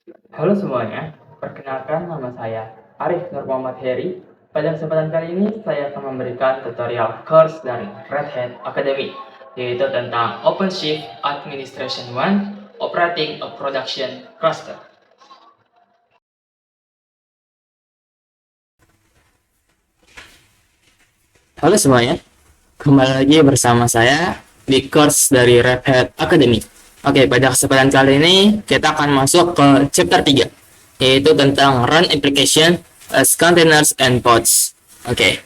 Halo semuanya, perkenalkan nama saya Arif Nur Muhammad Heri. Pada kesempatan kali ini saya akan memberikan tutorial course dari Red Hat Academy, yaitu tentang OpenShift Administration 1 Operating a Production Cluster. Halo semuanya, kembali lagi bersama saya di course dari Red Hat Academy. Oke, pada kesempatan kali ini kita akan masuk ke chapter 3, yaitu tentang Run Application as Containers and Pods. Oke,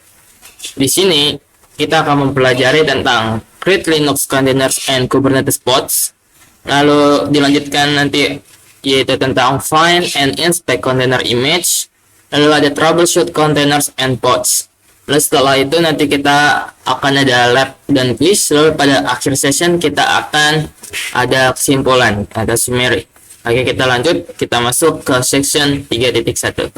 di sini kita akan mempelajari tentang Create Linux Containers and Kubernetes Pods. Lalu dilanjutkan nanti yaitu tentang Find and Inspect Container Image. Lalu ada Troubleshoot Containers and Pods. Lalu setelah itu nanti kita akan ada lab dan quiz. Lalu pada akhir session kita akan ada kesimpulan atau summary. Oke, kita lanjut, kita masuk ke section 3.1.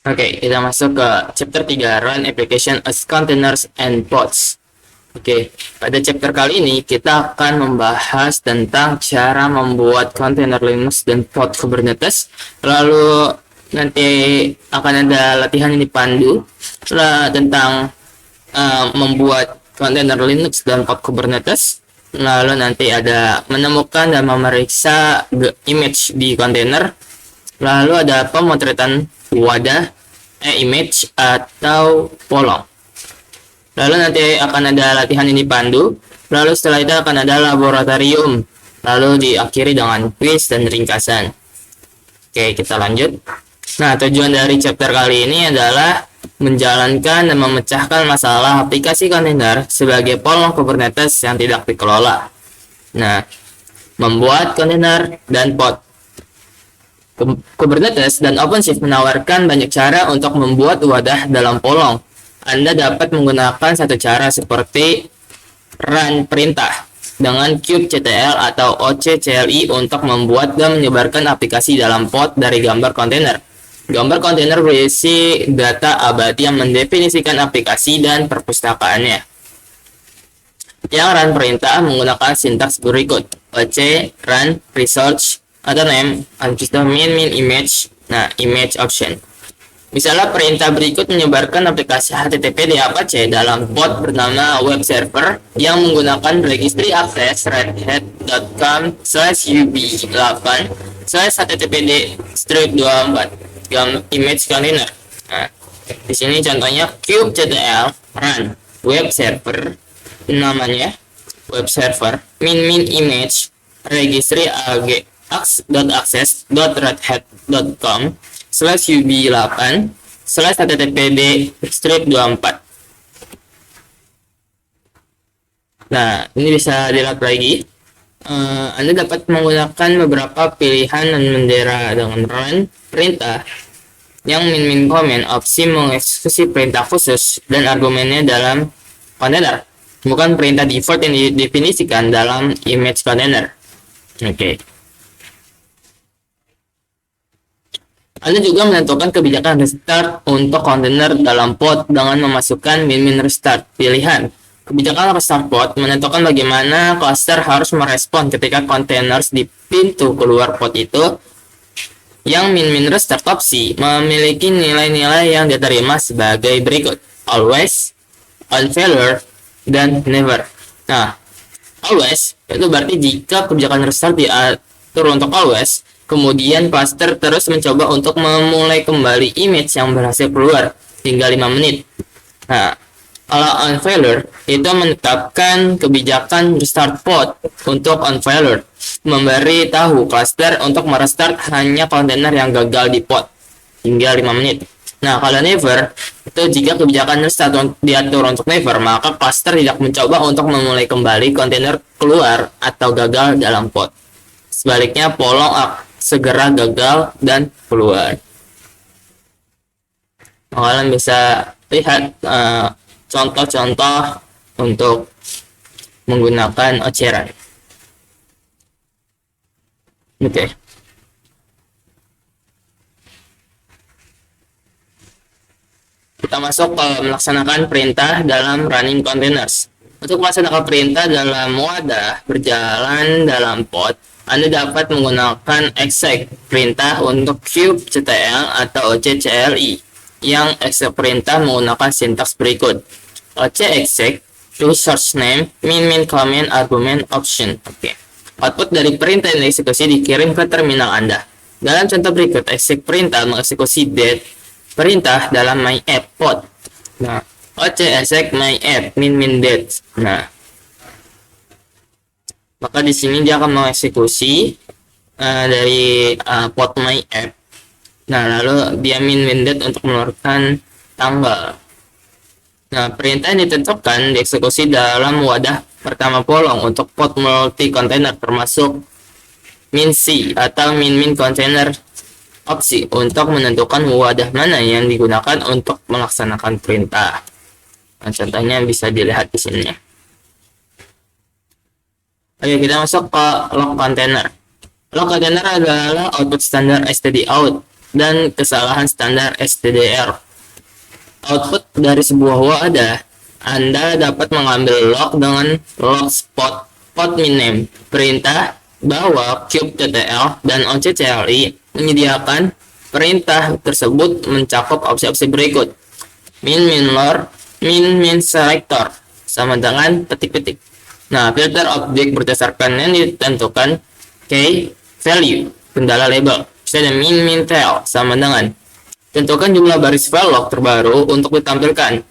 Oke, kita masuk ke chapter 3, Run Application as Containers and Pods. Oke, pada chapter kali ini kita akan membahas tentang cara membuat kontainer Linux dan pod Kubernetes. Lalu nanti akan ada latihan yang dipandu tentang membuat kontainer Linux dan pod Kubernetes. Lalu nanti ada menemukan dan memeriksa image di kontainer. Lalu ada pemotretan wadah, image atau polong. Lalu nanti akan ada latihan ini pandu. Lalu setelah itu akan ada laboratorium. Lalu diakhiri dengan quiz dan ringkasan. Oke, kita lanjut. Nah, tujuan dari chapter kali ini adalah menjalankan dan memecahkan masalah aplikasi kontainer sebagai polong Kubernetes yang tidak dikelola. Nah, membuat kontainer dan pod. Kubernetes dan OpenShift menawarkan banyak cara untuk membuat wadah dalam polong. Anda dapat menggunakan satu cara seperti run perintah dengan kubectl atau OCCLI untuk membuat dan menyebarkan aplikasi dalam pod dari gambar kontainer. Gambar kontainer berisi data abadi yang mendefinisikan aplikasi dan perpustakaannya. Yang run perintah menggunakan sintaks berikut: OC, run, research, atau name, atau min image. Nah, image option. Misalnya perintah berikut menyebarkan aplikasi HTTP di Apache dalam pod bernama web server yang menggunakan registry access redhat.com/ub8/httpd/24 image container. Nah, di sini contohnya kubectl run web server, namanya web server min image registry access.access.redhat.com/ub8/httpd/24. Nah, ini bisa dilihat lagi. Anda dapat menggunakan beberapa pilihan dan bendera dengan run perintah yang min comment opsi mengeksekusi perintah khusus dan argumennya dalam kontainer, bukan perintah default yang didefinisikan dalam image container. Oke. Anda juga menentukan kebijakan restart untuk kontainer dalam pod dengan memasukkan min restart pilihan. Kebijakan restart pod menentukan bagaimana cluster harus merespon ketika kontainer di pintu keluar pod itu. Yang min restart opsi memiliki nilai-nilai yang diterima sebagai berikut: always, on failure, dan never. Nah, always itu berarti jika kebijakan restart diatur untuk always, kemudian cluster terus mencoba untuk memulai kembali image yang berhasil keluar hingga 5 menit. Nah, kalau on failure itu menetapkan kebijakan restart pod untuk on failure, memberi tahu cluster untuk merestart hanya kontainer yang gagal di pod hingga 5 menit. Nah, kalau never itu jika kebijakan restart diatur untuk never, maka cluster tidak mencoba untuk memulai kembali kontainer keluar atau gagal dalam pod. Sebaliknya, polong segera gagal dan keluar. Kalian bisa lihat contoh-contoh untuk menggunakan oceran. Oke. Kita masuk ke melaksanakan perintah dalam running containers. Untuk melaksanakan perintah dalam wadah berjalan dalam pod, Anda dapat menggunakan exec perintah untuk kubectl atau occli yang exec perintah menggunakan sintaks berikut. Exec resource name min comment argument option. Oke. Output dari perintah yang dieksekusi dikirim ke terminal Anda. Dalam contoh berikut, exec perintah mengeksekusi date perintah dalam my app pod. Nah, exec my app min date. Nah, maka di sini dia akan mengeksekusi dari pod my app. Nah, lalu dia min date untuk mengeluarkan tanggal. Nah, perintah yang ditentukan dieksekusi dalam wadah pertama polong untuk pod multi container termasuk min-c atau min container opsi untuk menentukan wadah mana yang digunakan untuk melaksanakan perintah. Nah, contohnya bisa dilihat di sini. Oke, kita masuk ke log container. Log container adalah output standar stdout dan kesalahan standar stdr. Output dari sebuah wadah, Anda dapat mengambil log dengan log spot pod min name. Perintah bahwa kubectl dan occli menyediakan perintah tersebut mencakup opsi-opsi berikut: min lor, min selector sama dengan petik-petik. Nah, filter objek berdasarkan yang ditentukan key value kendala label. Misalnya min tail sama dengan tentukan jumlah baris file log terbaru untuk ditampilkan.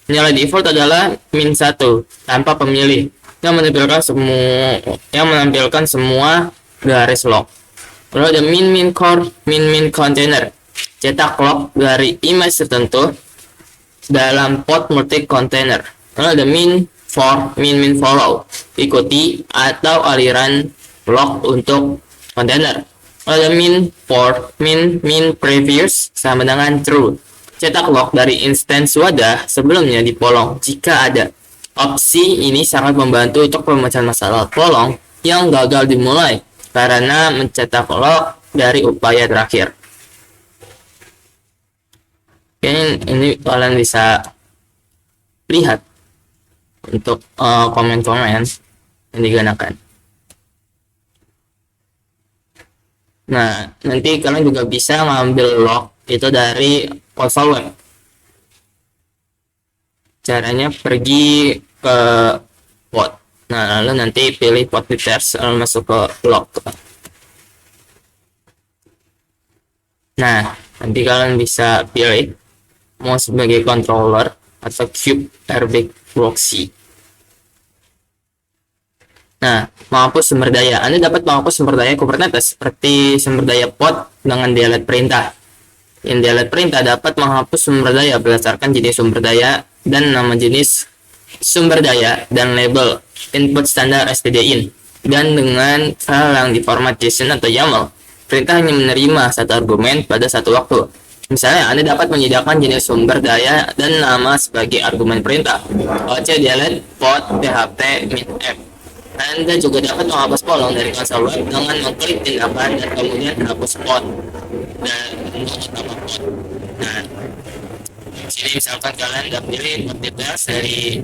Nilai default adalah min1 tanpa pemilih yang menampilkan semua garis log. Lalu ada min core, min container. Cetak log dari image tertentu dalam pod multi container. Lalu ada min for, min follow. Ikuti atau aliran log untuk container. Lalu ada min for, min previous sama dengan true. Cetak log dari instance wadah sebelumnya di polong jika ada. Opsi ini sangat membantu untuk pemecahan masalah polong yang gagal dimulai karena mencetak log dari upaya terakhir. Oke, ini kalian bisa lihat untuk komen-komen yang digunakan. Nah, nanti kalian juga bisa ngambil log itu dari console web. Caranya pergi ke pod. Nah, lalu nanti pilih pod details, lalu masuk ke log. Nah, nanti kalian bisa pilih mau sebagai controller atau kube airbag proxy. Nah, menghapus sumber daya. Anda dapat menghapus sumber daya Kubernetes seperti sumber daya pod dengan delete perintah. Yang delete perintah dapat menghapus sumber daya berdasarkan jenis sumber daya dan nama jenis sumber daya dan label input standar stdin. Dan dengan file yang diformat JSON atau YAML, perintah hanya menerima satu argumen pada satu waktu. Misalnya, Anda dapat menyediakan jenis sumber daya dan nama sebagai argumen perintah. OC delete pod php min app. Anda juga dapat menghapus polong dari konsol web dengan mengklik tindakan dan kemudian hapus pod dan untuk utama pod. Nah, sini misalkan kalian udah pilih pod details dari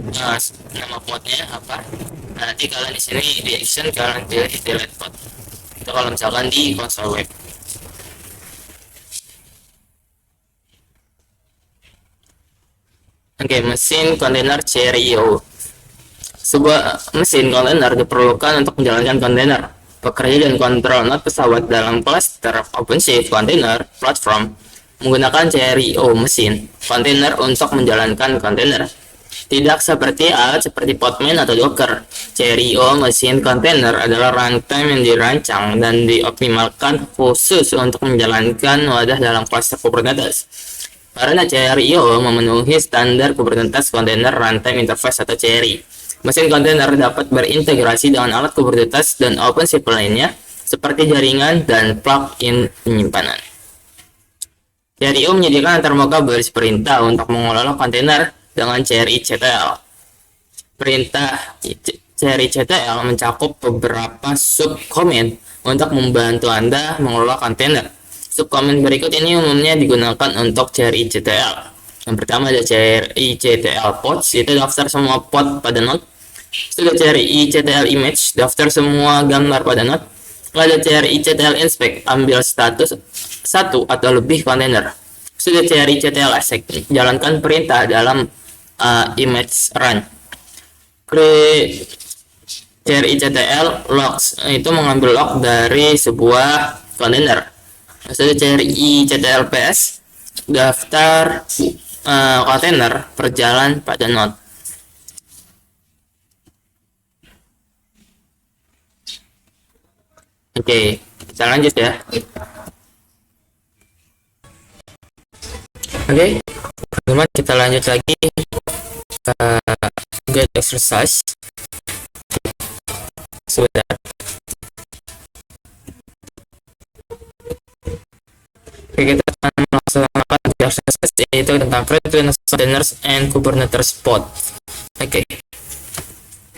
nama podnya apa. Nah, nanti kalian di sini di action kalian pilih delete pod. Itu kalau misalkan di konsol web. Oke, mesin kontainer Cheerio. Sebuah mesin kontainer diperlukan untuk menjalankan kontainer, bekerja dan kontrol not pesawat dalam cluster OpenShift Container Platform menggunakan Cheerio mesin kontainer untuk menjalankan kontainer. Tidak seperti alat seperti Podman atau Docker, Cheerio mesin kontainer adalah runtime yang dirancang dan dioptimalkan khusus untuk menjalankan wadah dalam cluster Kubernetes. Karena Cheerio memenuhi standar Kubernetes Container Runtime Interface atau CRI. Mesin kontainer dapat berintegrasi dengan alat Kubernetes dan OpenShift lainnya seperti jaringan dan plugin penyimpanan. Cheerio menyediakan antarmuka baris perintah untuk mengelola kontainer dengan CRI-CTL. Perintah CRI-CTL mencakup beberapa subkomen untuk membantu Anda mengelola kontainer. Subkomen berikut ini umumnya digunakan untuk CRI-CTL. Yang pertama ada CRI-CTL pods, itu daftar semua pod pada node. Sudah CRI-CTL image, daftar semua gambar pada node. Ada CRI-CTL inspect, ambil status satu atau lebih kontainer. Sudah CRI-CTL exec, jalankan perintah dalam image run. CRI-CTL logs, itu mengambil log dari sebuah kontainer. Sudah CRI-CTL ps, daftar kontainer berjalan pada node. Oke, kita lanjut ya. Oke, teman-teman, kita lanjut lagi ke guide exercise. Sebentar. Oke, kita akan melaksanakan exercise yaitu tentang create containers and Kubernetes pod. Oke,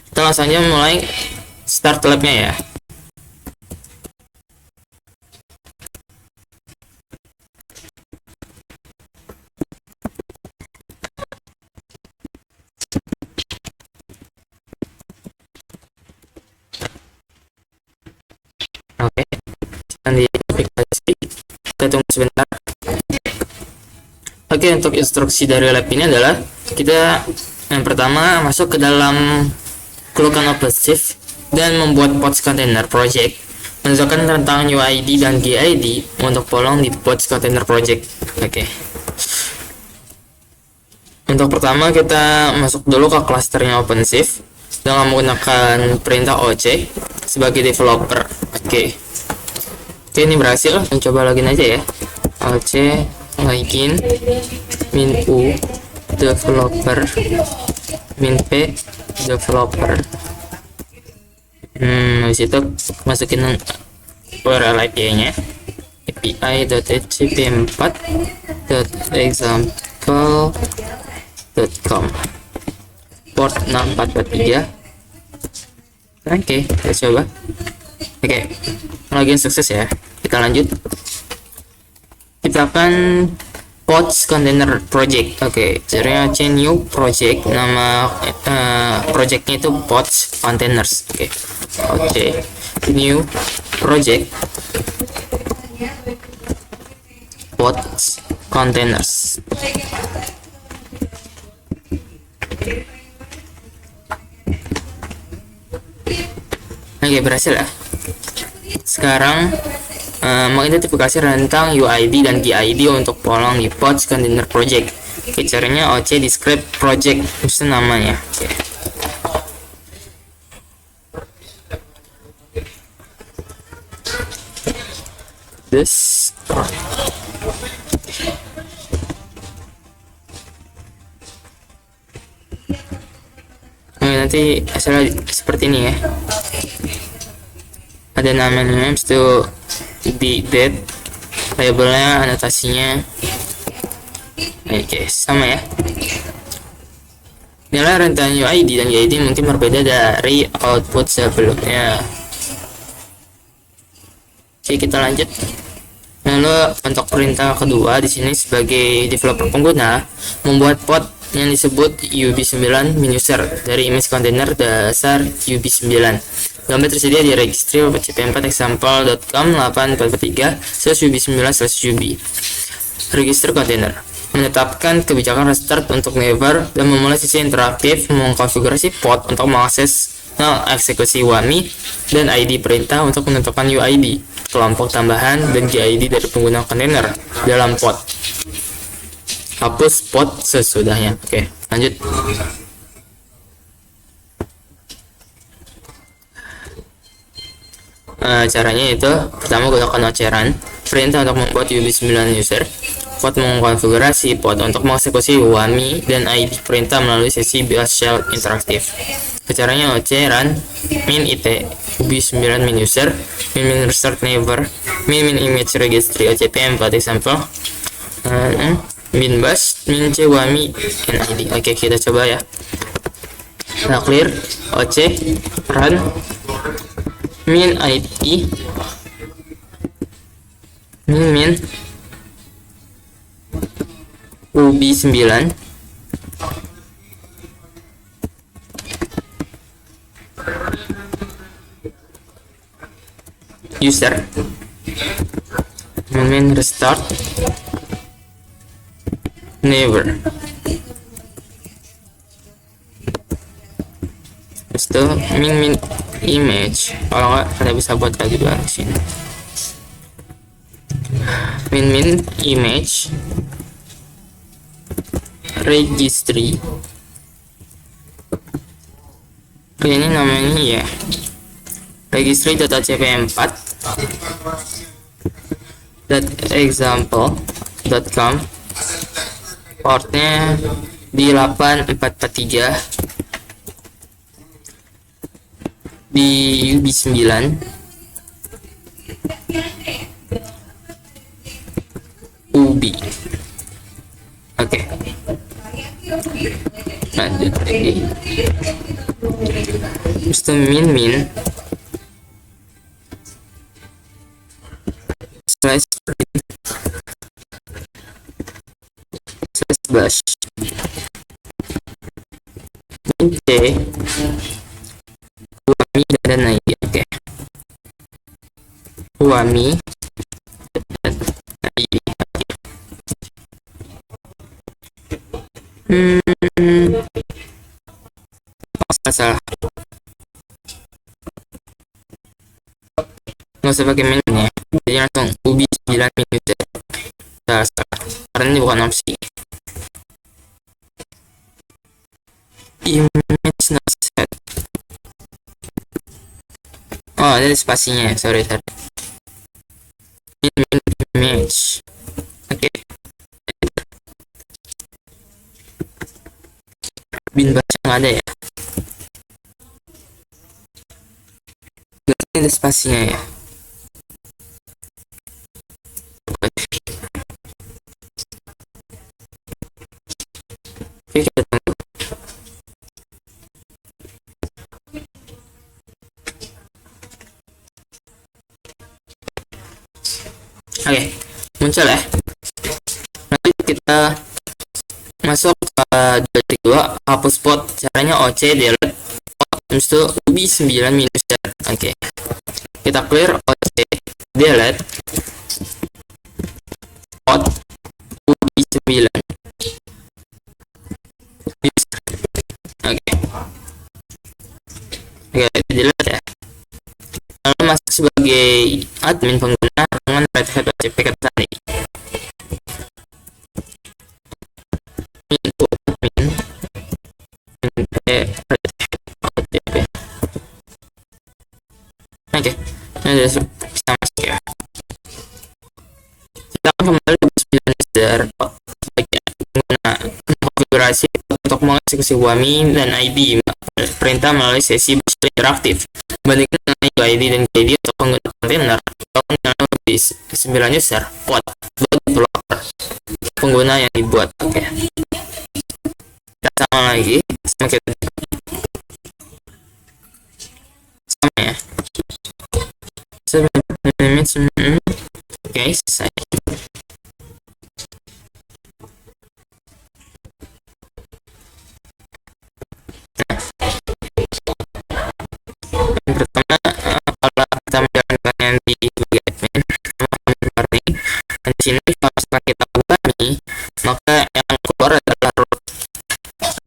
kita langsung aja mulai start labnya ya. Oke, di aplikasi kita tunggu sebentar. Oke, untuk instruksi dari lab ini adalah kita yang pertama masuk ke dalam kelompok OpenShift dan membuat pods container project, menentukan tentang UID dan GID untuk polong di pods container project. Oke, untuk pertama kita masuk dulu ke klasternya OpenShift dengan menggunakan perintah OC sebagai developer. Oke, ini berhasil. Coba login aja ya. OC login min u developer min p developer. Habis itu masukin URL API-nya api.hcp4.example.com, port 6443. Oke, kita coba. Oke, login sukses ya. Kita lanjut. Kita akan pods container project. Oke, caranya new project. Nama projectnya itu pods containers. Oke, new project pods containers. Oke, berhasil ya. Sekarang mengidentifikasi tentang UID dan GID untuk polong di pods container project. Oke, caranya OC describe project, itu namanya. Oke. This nanti hasilnya seperti ini ya. Ada namanya, habis itu di date, labelnya, anotasinya. Oke, sama ya. Nilai rentan UID dan GID mungkin berbeda dari output sebelumnya. Oke, kita lanjut. Lalu untuk perintah kedua di sini sebagai developer pengguna membuat pod yang disebut UB9 min user dari image container dasar UB9. Gambar tersedia di registry hcp4example.com 8443/UB9/UB. Register container menetapkan kebijakan restart untuk never dan memulai sesi interaktif, mengkonfigurasi pod untuk mengakses eksekusi WAMI dan ID perintah untuk menentukan UID, kelompok tambahan, dan GID dari pengguna kontainer dalam pod. Hapus pod sesudahnya. Oke, lanjut. Caranya itu pertama gunakan oceran perintah untuk membuat UB9 user, pod mengkonfigurasi pod untuk mengeksekusi WAMI dan ID perintah melalui sesi build shell interaktif. Caranya oceran min it UB9 min user min restart never min image registry OCP4 example min bus min c WAMI and ID. Oke, kita coba ya. Kita clear oc run min ubi 9 user min restart never. Terus itu min image, kalau nggak kita bisa buat lagi di sini min image registry. Ini namanya ya registry.cp4 .example.com, portnya di 8443 di ubi 9 ubi. Oke, lanjut lagi. Terus min slash bash min c uami dan lagi. Oke, uami dan lagi. Salah, nggak usah pakai min ya, jadi langsung ubi 9 minus ya. Salah, karena ini bukan opsi. Image not set. Oh, ada spasinya, sorry. Min image. Oke. Bin baca nggak ada ya, ada spasinya ya. Oke, kita tunggu. Oke, muncul ya. Nanti kita masuk ke dari 2 hapus pot. Caranya oc delete pot, terus itu ubi 9 minus r. Oke, kita clear oc delete pot ubi 9. Oke, delete ya. Lalu masuk sebagai admin pengguna dengan Red Hat OCP Katani. Oke, ini sudah bisa masuk ya. Kita akan kembali ke 9 user pengguna konfigurasi untuk mengeksekusi WAMI dan ID perintah melalui sesi interaktif. Bandingkan dengan UID dan KID untuk pengguna kontainer atau di 9 user pod developer pengguna yang dibuat. Oke, kita sama lagi, sama kita sama ya. Oke, selesai. Yang pertama, kalau kita menjalankan yang di admin learning, di sini kalau misalkan kita buka nih, maka yang keluar adalah root,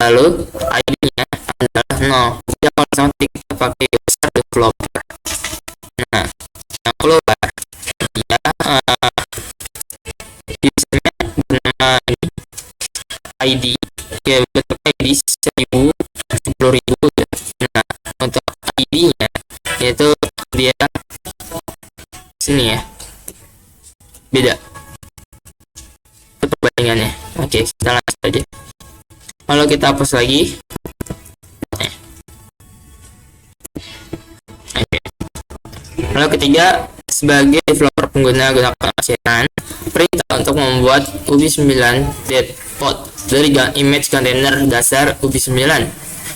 lalu ID-nya adalah 0. Jadi kalau misalkan kita pakai user developer, nah yang keluar ya usernya bernama ini ID, ya bentuk ID 1000 10.000. Nah, untuk ID-nya yaitu dia sini ya, beda perbandingannya. Oke, kita lanjut aja. Kalau kita hapus lagi, oke. Lalu ketiga, sebagai developer pengguna gunakan OCRun perintah untuk membuat ubi 9 dead pod dari image container dasar ubi 9.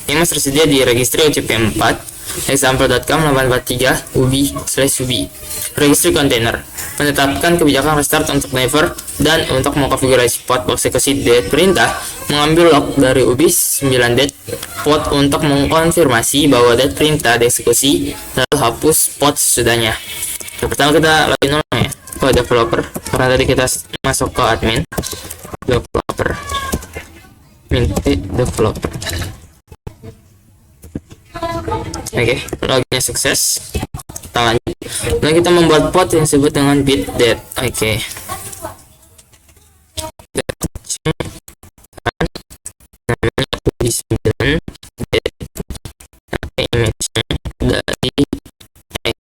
Image tersedia di registry OCP4 example.com 843 ubi/ubi. Registry container menetapkan kebijakan restart untuk never dan untuk mengkonfigurasi pot eksekusi dead perintah mengambil log dari ubi 9 dead pot untuk mengkonfirmasi bahwa dead perintah dieksekusi lalu hapus pot sesudahnya. Pertama kita login ulang ya ke developer karena tadi kita masuk ke admin developer developer. Oke, loginnya sukses. Kita lanjut. Lalu kita membuat pot yang disebut dengan bit dead. Oke. Namanya ubi 9 dead. Image-nya dari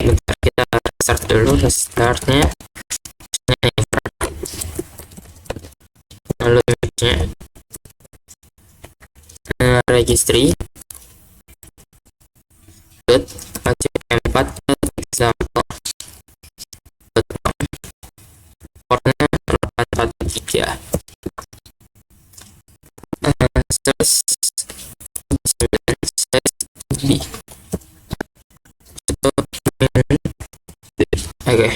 bentar, kita restart dulu. Restartnya lalu image-nya registry OCP4 example portnya 843 source 9 B. Oke.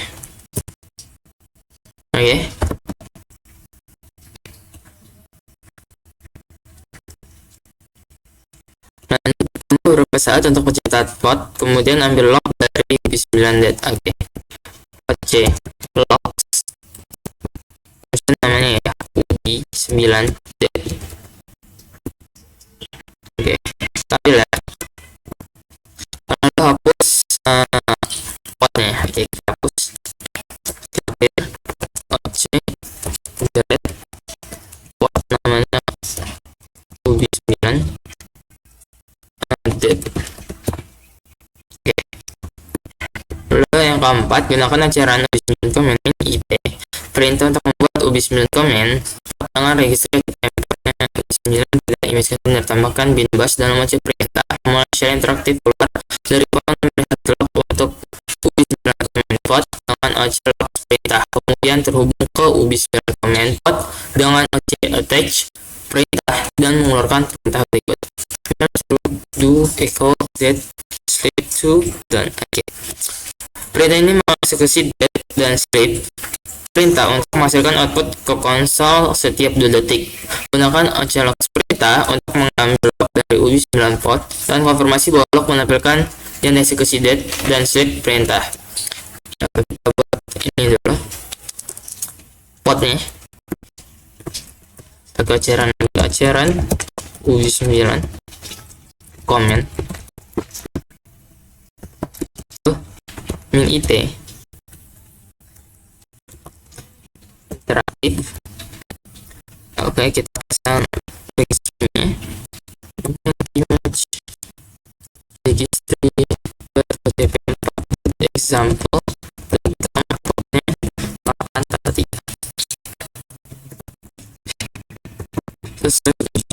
Beberapa saat untuk mencetak pot, kemudian ambil log dari ubi 9 dead. Oke. OC logs namanya ya ubi 9 dead. Oke, ambil ya. Lalu hapus potnya. Oke, kita hapus. Clear OC dead pot namanya ubi 9 dead. Oke. Lalu yang keempat, gunakan ajaran ubi 9 command it. Perintah untuk membuat ubi 9 command dengan register template-nya ubi 9 dengan image container. Tambahkan bin bash dalam OC perintah. Mulai share interaktif keluar dari pot melihat log untuk ubi 9 command pot dengan OC log perintah. Kemudian terhubung ke ubi 9 command pot dengan OC attach perintah dan mengeluarkan perintah berikut. Do echo dead sleep to done. Oke. Perintah ini mengeksekusi dead dan sleep perintah untuk menghasilkan output ke konsol setiap 2 detik. Gunakan oclog perintah untuk mengambil log dari ubi 9 pot dan konfirmasi bahwa log menampilkan yang dieksekusi dead dan sleep perintah. Kita buat ini dulu potnya. Pakai ajaran ubi 9 comment min it interaktif. Oke, kita pasang registernya image registry example portnya 843 terus ubi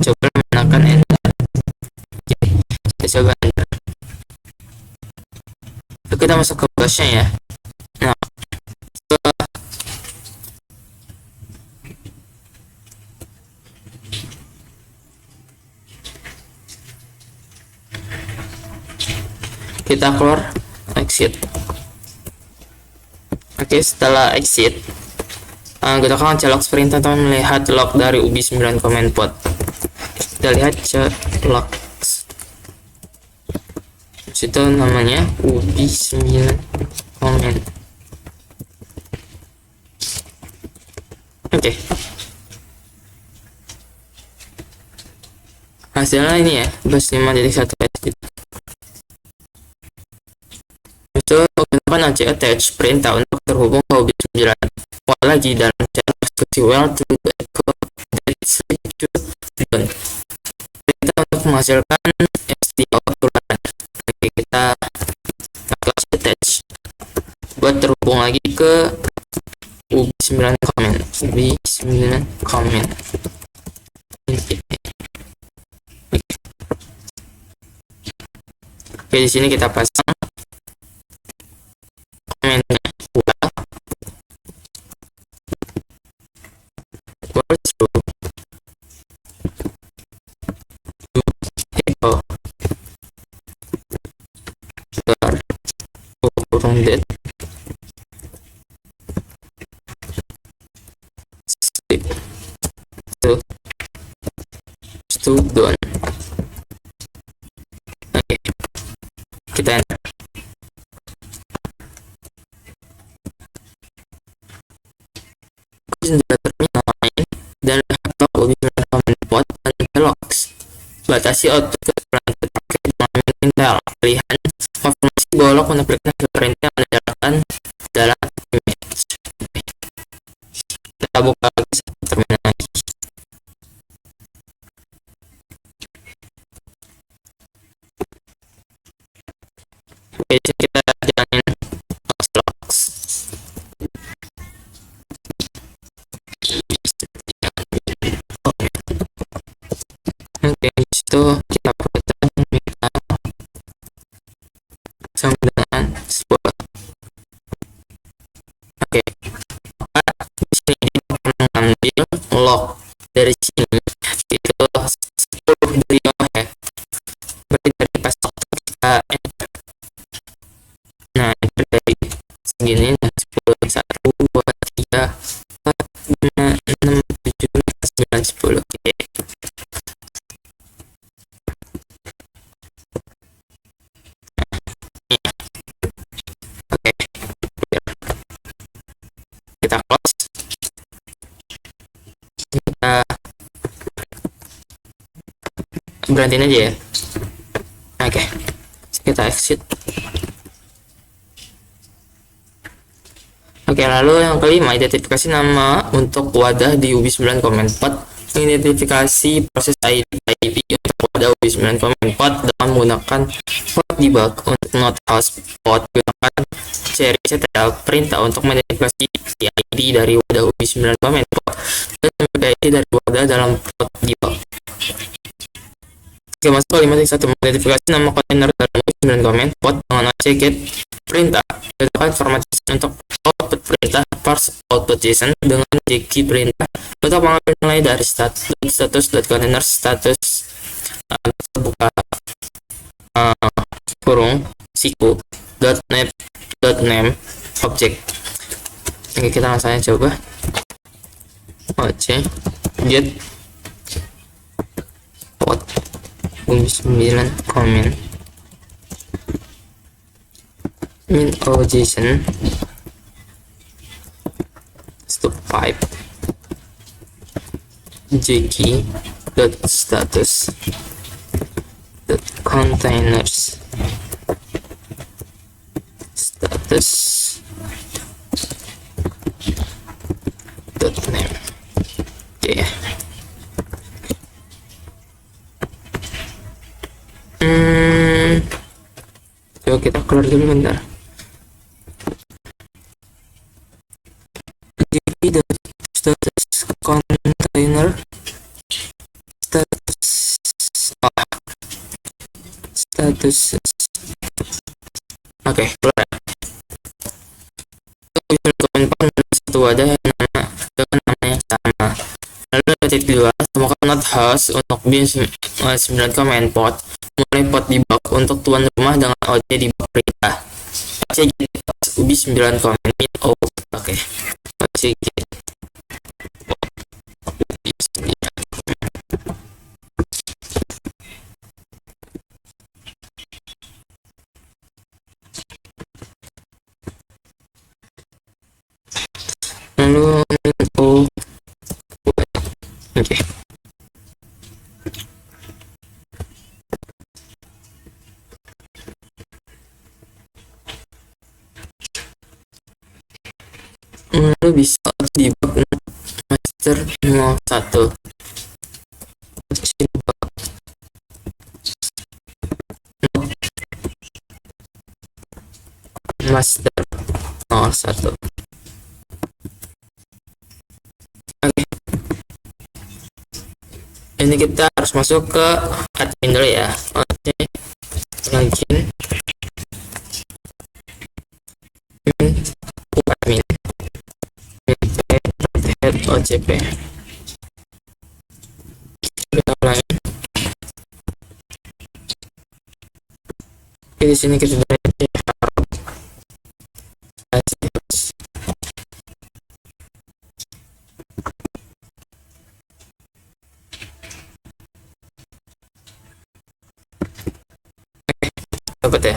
coba menekan enter. Oke, kita coba enter. Lalu kita masuk ke bashnya ya. Nah, kita keluar exit. Oke, setelah exit gunakan clogs perintah untuk melihat log dari ubi 9 command pot. Kita lihat clogs situ namanya ubi 9 command. Oke. Hasilnya ini ya, bus 5.1 itu gunakan OC attach perintah untuk terhubung ke ubi 9 pot lagi dalam cara eksekusi well to echo dead sleep to done. Perintah untuk menghasilkan SD output. Oke, kita pakai OC attach buat terhubung lagi ke ubi 9 comment. Ubi 9 comment. Oke, di sini kita pasang komennya equals to echo star kurung det sleep to done. Oke, kita enter. Generatornya lain dan laptop lebih comment pot dan velox. Batasi output ke perangkat paket dengan Intel. Pilihan konfirmasi bolok menampilkan perintah yang dijalankan dalam image. Kita buka lagi satu terminal lagi. Oke, kita jalanin logs. Oke, disitu kita perhatikan minta sama dengan sebuah. Oke, di sini kita mengambil log dari sini itu 10 dari ya. Berarti dari pas kita enter. Nah, enter dari segini dan 10 1 2 3 4 5 6 7 9 10. Oke. Kita close, kita berhentiin aja ya. Oke, kita exit. Oke, lalu yang kelima, identifikasi nama untuk wadah di UBI 9 comment pot. Identifikasi proses IP untuk wadah UBI 9 comment pot dengan menggunakan pot debug. Untuk not house pot, gunakan seri setel perintah untuk mengidentifikasi ID dari wadah UBI 9 comment pot dan ID dari wadah dalam pot debug. Oke, masuk kalimat yang satu, mengidentifikasi nama kontainer dalam UBI 9 comment pot dengan get perintah. Gunakan format untuk output perintah parse output JSON dengan jkey perintah untuk mengambil nilai dari status.container status terbuka kurung siku .name object. Oke, kita langsung aja coba. Oke, get pot UBI 9 comment min JSON stop pipe jkey dot status dot containers status dot name. Oke, coba kita keluar dulu bentar. Status container status oke, keluar. Satu wadah yang nama dengan nama yang sama. Lalu titik 2, temukan not house untuk bin 9 comment pot. Mulai pot debug untuk tuan rumah dengan OD debug perintah. UBI 9 comment min o. Oke, lalu o. Oke. Lalu bisa debug master 01 master 01. Oke, ini kita harus masuk ke admin dulu ya. Oke, login. get OCP. Kita ulangi. Oke, di sini kita lihat dapat ya.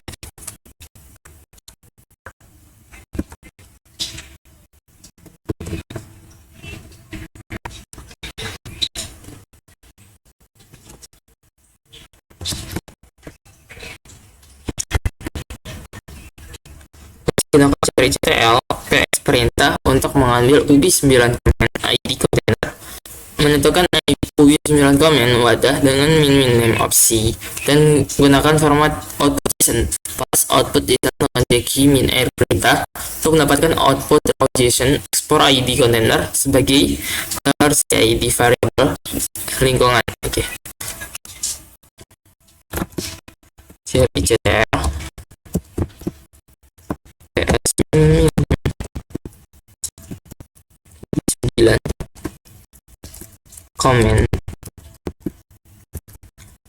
Kita cari CTL PS perintah untuk mengambil UBI 9 komen ID container, menentukan ID UBI 9 komen wadah dengan min name opsi, dan gunakan format output JSON. Pas output JSON dengan key min air perintah untuk mendapatkan output raw JSON export ID container sebagai ID variable lingkungan. Oke. Cari CTL PS min 9 komen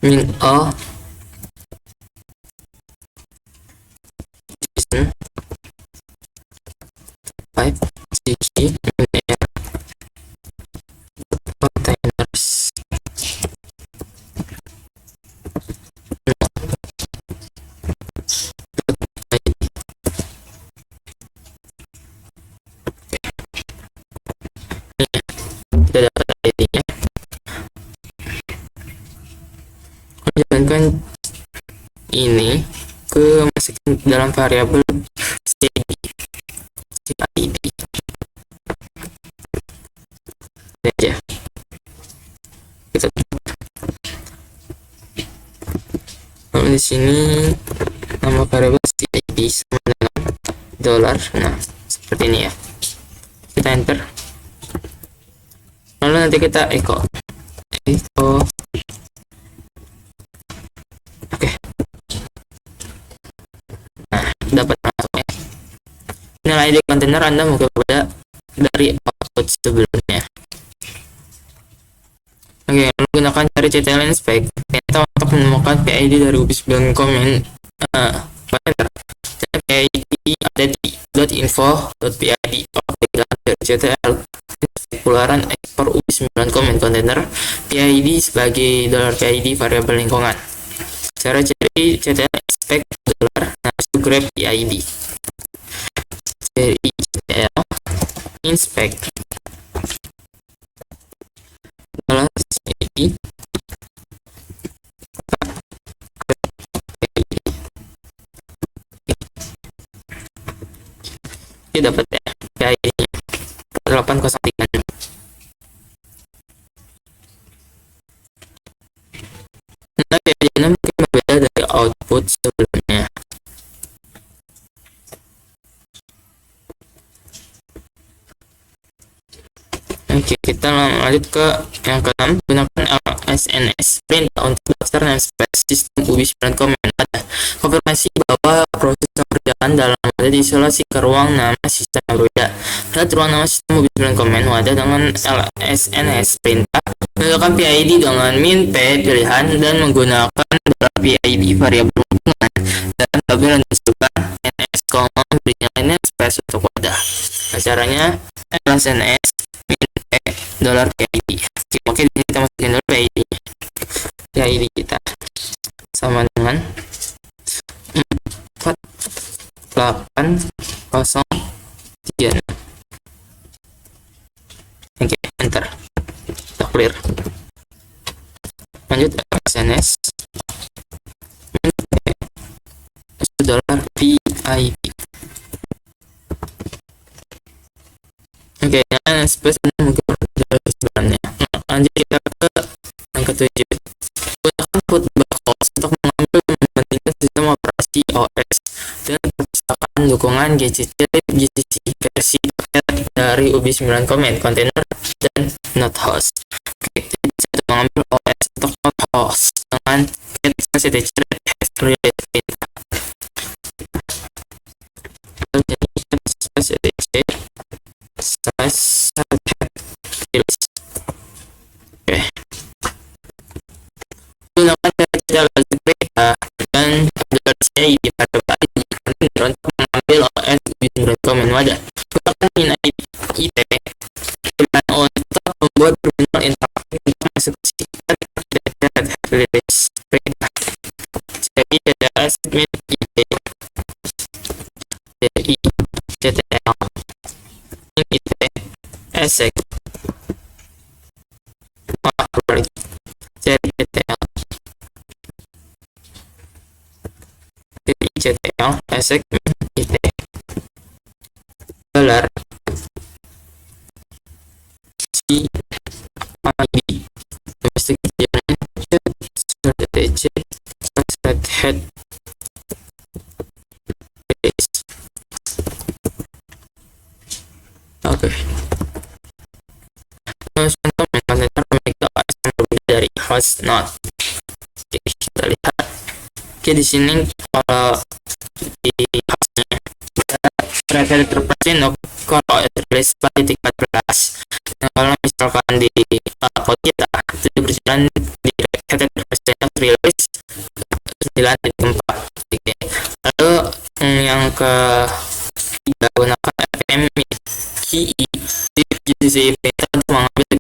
min a JSON pipe cg min air containers. Kita dapat ID-nya. Jalankan ini ke masukin dalam variabel cid cid aja. Kita di sini nama variabel cid sama dengan dolar. Nah, seperti ini ya. Kita enter. Lalu nanti kita echo. Oke. Nah, dapat masuk ya. Nilai ID kontainer Anda mungkin berbeda dari output sebelumnya. Oke, lalu gunakan cari CTL inspect ternyata untuk menemukan PID dari UBI 9 comment container. PID ada di .info.pid dari CTL keluaran ekspor UBI 9 comment container PID sebagai $PID variabel lingkungan. Cara cari CTL inspect to grab PID. Cari CTL inspect PID ini dapat ya PID-nya 803. Nah, PID-nya mungkin berbeda dari output sebelumnya. Oke, kita lanjut ke yang ke-6. Gunakan SNS perintah untuk daftar namespace sistem UBI 9 comment ada. Konfirmasi bahwa proses yang berjalan dalam wadah diisolasi ke ruang nama sistem yang berbeda. Lihat ruang nama sistem UBI 9 comment wadah dengan SNS perintah. Menentukan PID dengan min p pilihan dan menggunakan $PID variabel lingkungan dan tabel yang disebutkan ns, beri nilai namespace untuk wadah. Caranya SNS $PID. Oke, di sini kita masukin dulu PID. PID kita sama dengan 4803. Oke, enter. Kita clear. Lanjut SNS $PID. Oke, nah, space mungkin sebenarnya. Lanjut kita ke yang ke-7. Gunakan football host untuk mengambil dan membandingkan sistem operasi OS dan perpustakaan dukungan GCC versi paket dari UBI 9 comment container dan not host. Oke, kita bisa mengambil OS untuk not host dengan ctc related perintah. Jadi ctc kita balik berita dan .ci di variable ID container untuk mengambil OS Ubuntu wadah. Gunakan min IT dan untuk membuat terminal interaktif untuk masuk ke singkat Red Hat release perintah. Jadi CTS min IT DI CTL min IT ESEC jadi CTL DI CTL ESEC min IT dolar C ID domestic German DC Red Hat release. Oke. Terus untuk kontainer memiliki OS yang berbeda dari host node. Oke, kita lihat. Oke, di sini kalau di hostnya Red Hat Enterprise Core OS release 4.14. Nah, kalau misalkan di code kita itu berjalan di Red Hat Enterprise release 9.4. Oke. Lalu yang ketiga, gunakan FM KI di GCC perintah untuk mengambil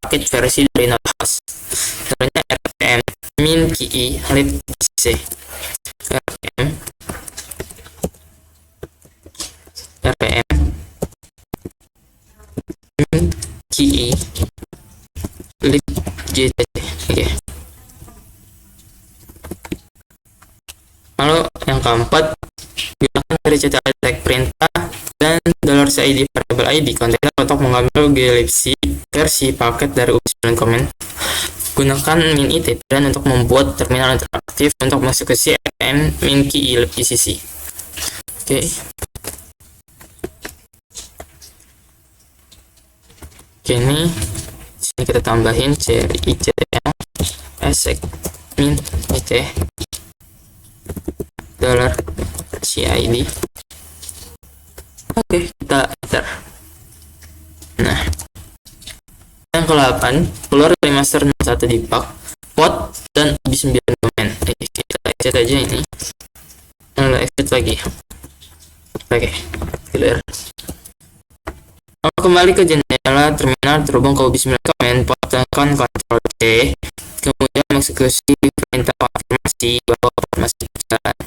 paket versi dari node host. Caranya rpm min KI lib GCC rpm min KI lib GCC. Oke. Lalu yang keempat, gunakan dari CTL tag perintah dan $CID variable ID container untuk mengambil glibc versi paket dari Ubuntu. Gunakan min IT dan untuk membuat terminal interaktif untuk masuk ke CFM min KI lib GCC. Oke. Oke, ini sini kita tambahin CTL ESEC min IT $CID. Oke, kita enter. Nah, yang ke-8, keluar dari master 01 debug pot dan OB9 domain. Kita exit aja ini, lalu exit lagi. Oke, clear. Lalu kembali ke jendela terminal terhubung ke OB9 domain, pot tekan Ctrl C, kemudian mengeksekusi perintah konfirmasi bahwa pot masih berjalan.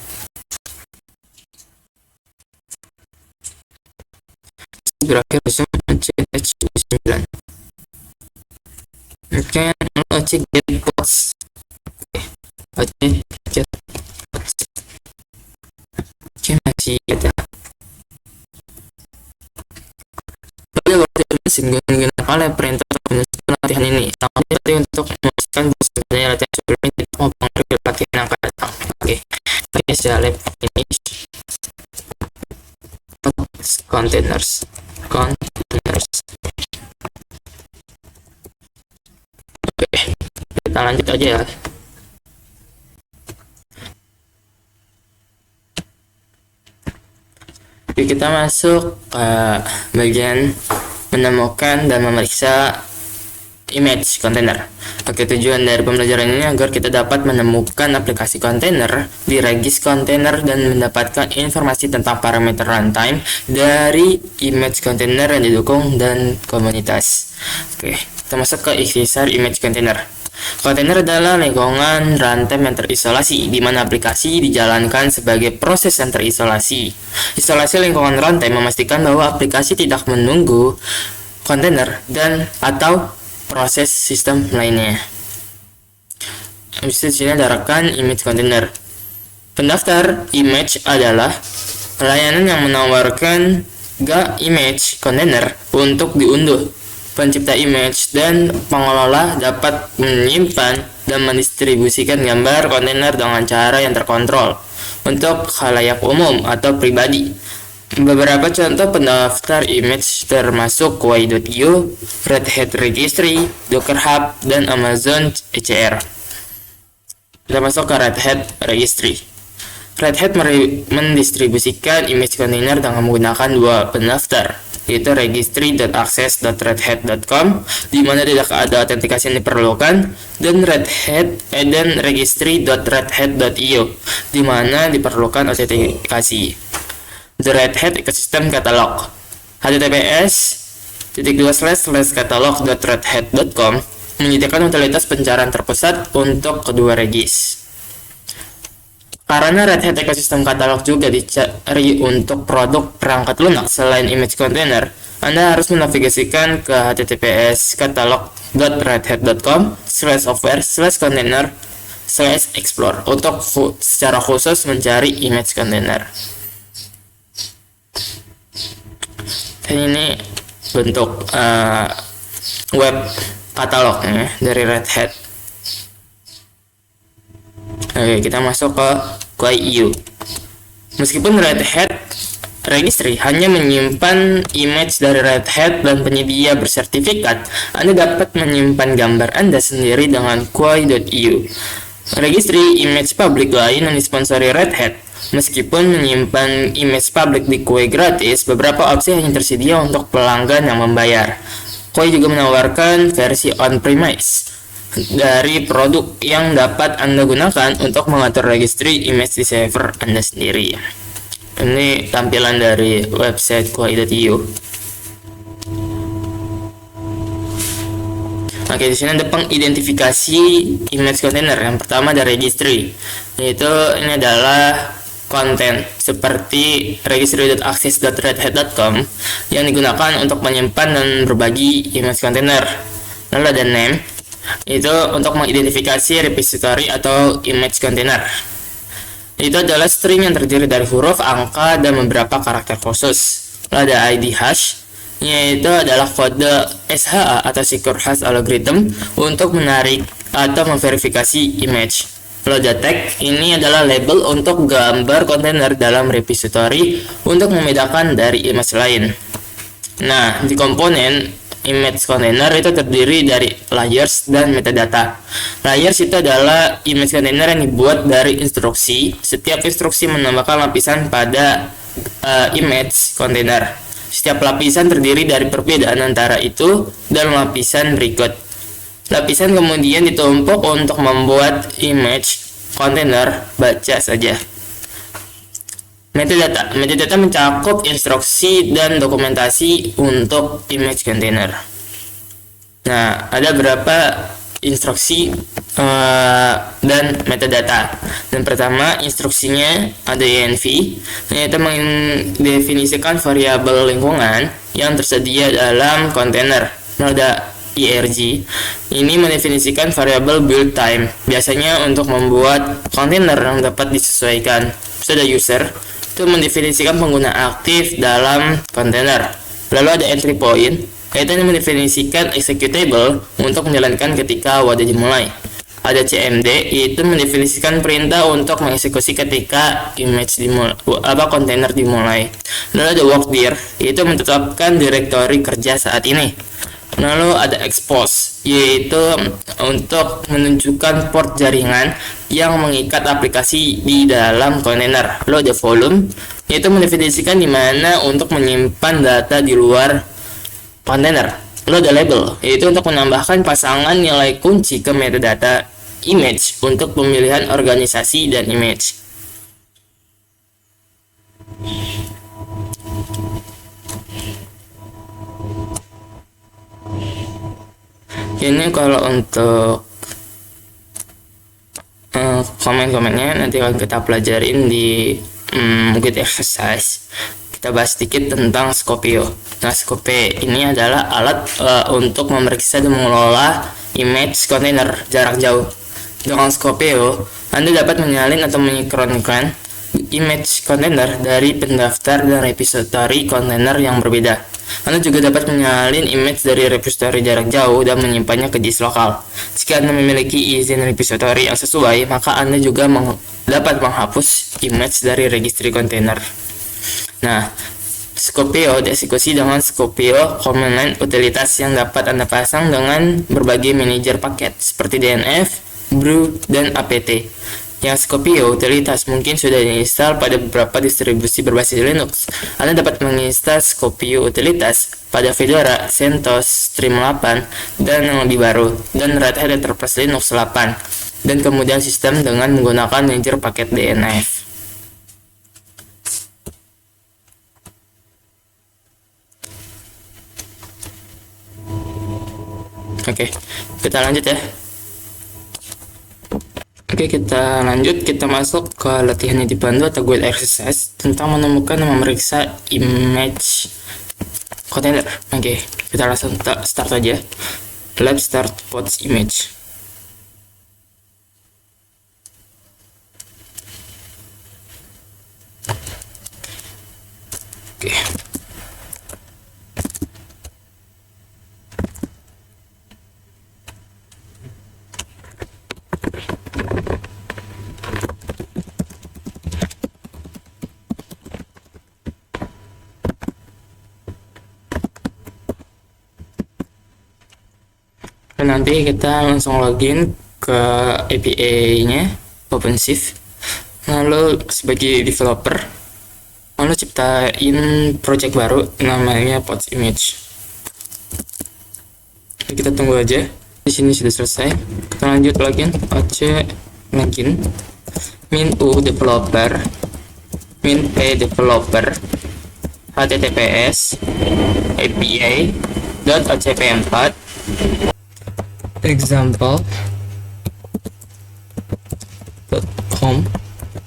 Berakhir resume CH9. Oke, lalu cek get pods. Oke, get pods. Oke, masih ada. Pada waktu ini menggunakan perintah untuk menyusun latihan ini. Sangat penting untuk memastikan bahwa sebenarnya latihan sebelum ini tidak mempengaruhi latihan yang akan datang. Oke, kita select finish containers. Oke, kita lanjut aja ya. Oke, kita masuk ke bagian menemukan dan memeriksa image container. Oke, tujuan dari pembelajaran ini agar kita dapat menemukan aplikasi kontainer di regis kontainer dan mendapatkan informasi tentang parameter runtime dari image container yang didukung dan komunitas. Oke, kita masuk ke ikhtisar image container. Kontainer adalah lingkungan runtime yang terisolasi, di mana aplikasi dijalankan sebagai proses yang terisolasi. Isolasi lingkungan runtime memastikan bahwa aplikasi tidak menunggu kontainer dan atau proses sistem lainnya. Habis itu sini ada rekan image container. Pendaftar image adalah layanan yang menawarkan image container untuk diunduh. Pencipta image dan pengelola dapat menyimpan dan mendistribusikan gambar kontainer dengan cara yang terkontrol untuk khalayak umum atau pribadi. Beberapa contoh pendaftar image termasuk Y.io, Red Hat Registry, Docker Hub, dan Amazon ECR. Kita masuk ke Red Hat Registry. Red Hat mendistribusikan image container dengan menggunakan dua pendaftar, yaitu registry.access.redhat.com, di mana tidak ada autentikasi yang diperlukan, dan registry.redhat.io, di mana diperlukan autentikasi. The Red Hat Ecosystem Catalog, https://catalog.redhat.com, menyediakan utilitas pencarian terpusat untuk kedua regis. Karena Red Hat Ecosystem Catalog juga dicari untuk produk perangkat lunak selain image container, Anda harus menavigasikan ke https://catalog.redhat.com/software/container/explore untuk secara khusus mencari image container. Ini bentuk web katalognya dari Red Hat. Oke, kita masuk ke QuickEU. Meskipun Red Hat Registry hanya menyimpan image dari Red Hat dan penyedia bersertifikat, Anda dapat menyimpan gambar Anda sendiri dengan Qi.eu, registry image public lain yang disponsori Red Hat. Meskipun menyimpan image public di Qi gratis, beberapa opsi hanya tersedia untuk pelanggan yang membayar. Qi juga menawarkan versi on-premise dari produk yang dapat Anda gunakan untuk mengatur registry image di server Anda sendiri. Ini tampilan dari website Qi.eu. Oke, di sini ada pengidentifikasi image container. Yang pertama ada registry, yaitu ini adalah konten seperti registry.access.redhat.com yang digunakan untuk menyimpan dan berbagi image container. Lalu ada name, itu untuk mengidentifikasi repository atau image container. Itu adalah string yang terdiri dari huruf, angka, dan beberapa karakter khusus. Lalu ada ID hash, yaitu adalah kode SHA atau Secure Hash Algorithm untuk menarik atau memverifikasi image. Lalu ada tag, ini adalah label untuk gambar kontainer dalam repository untuk membedakan dari image lain. Nah, di komponen image container itu terdiri dari layers dan metadata. Layers itu adalah image container yang dibuat dari instruksi. Setiap instruksi menambahkan lapisan pada image container. Setiap lapisan terdiri dari perbedaan antara itu dan lapisan berikut. Lapisan kemudian ditumpuk untuk membuat image container baca saja. Metadata mencakup instruksi dan dokumentasi untuk image container. Nah, ada beberapa instruksi dan metadata. Dan pertama, instruksinya ada env, yaitu mendefinisikan variabel lingkungan yang tersedia dalam kontainer. Ada IRG, ini mendefinisikan variabel build time, biasanya untuk membuat kontainer yang dapat disesuaikan. Terus ada user, itu mendefinisikan pengguna aktif dalam kontainer. Lalu ada entry point, yaitu mendefinisikan executable untuk menjalankan ketika wadah dimulai. Ada CMD, yaitu mendefinisikan perintah untuk mengeksekusi ketika image kontainer dimulai. Lalu ada workdir, yaitu menetapkan direktori kerja saat ini. Lalu ada expose, yaitu untuk menunjukkan port jaringan yang mengikat aplikasi di dalam kontainer. Lalu ada volume, yaitu mendefinisikan di mana untuk menyimpan data di luar kontainer. Lalu ada label, yaitu untuk menambahkan pasangan nilai kunci ke metadata image untuk pemilihan organisasi dan image. Ini kalau untuk komen-komennya nanti akan kita pelajarin di Git exercise. Kita bahas sedikit tentang Skopeo. Nah, Skopeo ini adalah alat untuk memeriksa dan mengelola image container jarak jauh. Dengan Skopeo, Anda dapat menyalin atau mensinkronkan image container dari pendaftar dan repository kontainer yang berbeda. Anda juga dapat menyalin image dari repository jarak jauh dan menyimpannya ke disk lokal. Jika Anda memiliki izin repository yang sesuai, maka Anda juga dapat menghapus image dari registry container. Nah, Skopeo dieksekusi dengan Skopeo command line utilitas yang dapat Anda pasang dengan berbagai manajer paket seperti DNF, brew, dan apt. Yang Skopio utilitas mungkin sudah diinstal pada beberapa distribusi berbasis Linux. Anda dapat menginstal Skopio utilitas pada Fedora, CentOS, Stream 8, dan yang lebih baru, dan Red Hat Enterprise Linux 8, dan kemudian sistem dengan menggunakan manajer paket DNF. Oke, kita lanjut ya. Oke, kita lanjut. Kita masuk ke latihan yang dipandu atau guide exercise tentang menemukan dan memeriksa image container. Oke, kita langsung start aja. Let's start pods image. Oke. Nanti kita langsung login ke API-nya OpenShift, lalu sebagai developer, lalu ciptain project baru namanya pods image. Kita tunggu aja. Di sini sudah selesai. Kita lanjut login. OC login min u developer min p developer https api.ocp4 example.com,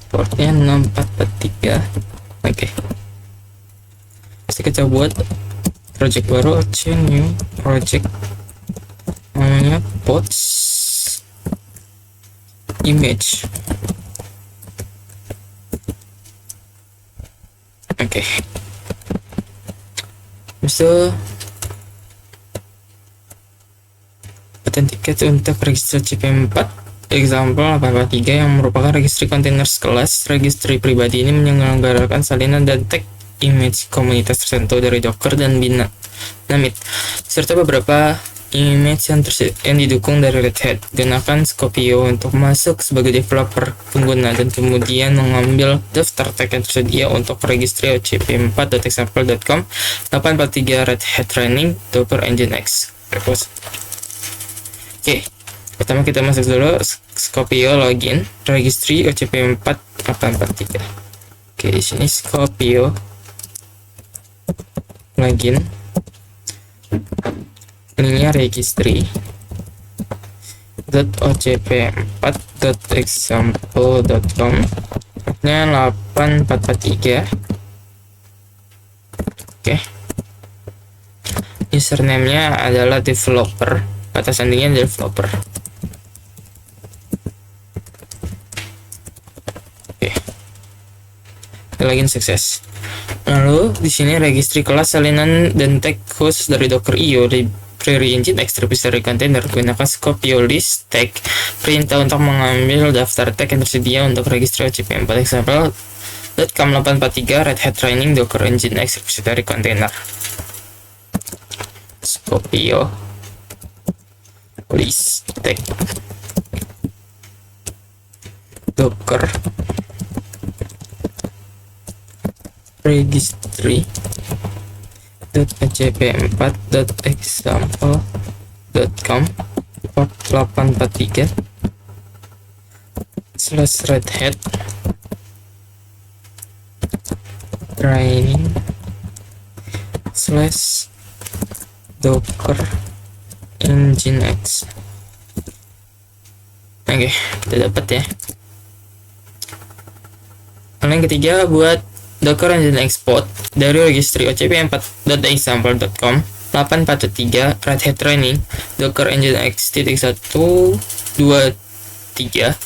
portnya 6443. Oke. Pasti kita buat project baru, new project namanya pods image. Oke. Bisa authenticated untuk registry CP4 example 843 yang merupakan registry containers kelas. Registry pribadi ini menyelenggarakan salinan dan tag image komunitas tertentu dari Docker dan Binamid serta beberapa image yang didukung dari Red Hat. Gunakan Skopio untuk masuk sebagai developer pengguna dan kemudian mengambil daftar tag yang tersedia untuk registry ocp4.example.com 843 Red Hat Training Docker Nginx. Oke, pertama kita masuk dulu Skopio login registry ocp4.843. Oke, di sini Skopio login, ininya registry .ocp4.example.com nya 8443. Oke, username-nya adalah developer, kata sandingnya developer. Oke, login sukses. Lalu di sini registry kelas, salinan dan tag khusus dari Docker IO library Nginx repository container. Gunakan Skopio list tag perintah untuk mengambil daftar tag yang tersedia untuk registry ocp4 example.com 843 Red Hat Training Docker Nginx repository container. Skopio list tag Docker registry .ocp4.example.com port 843 / Red Hat training / Docker Nginx. Oke, kita dapat ya. Lalu yang ketiga, buat Docker Nginx export dari registry ocp4.example.com 843 Red Hat Training Docker Nginx .123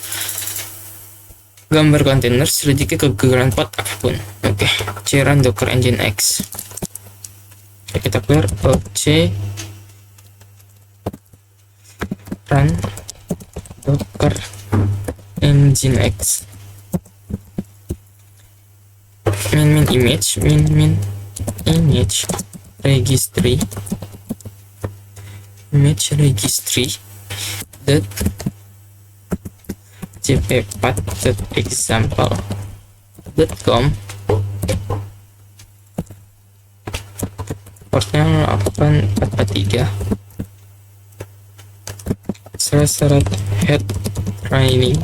gambar kontainer sedikit kegagalan port apapun. Oke, cairan Docker Nginx. Oke, kita clear OC run Docker Nginx min image registry php.example.com, portnya 8443, /red training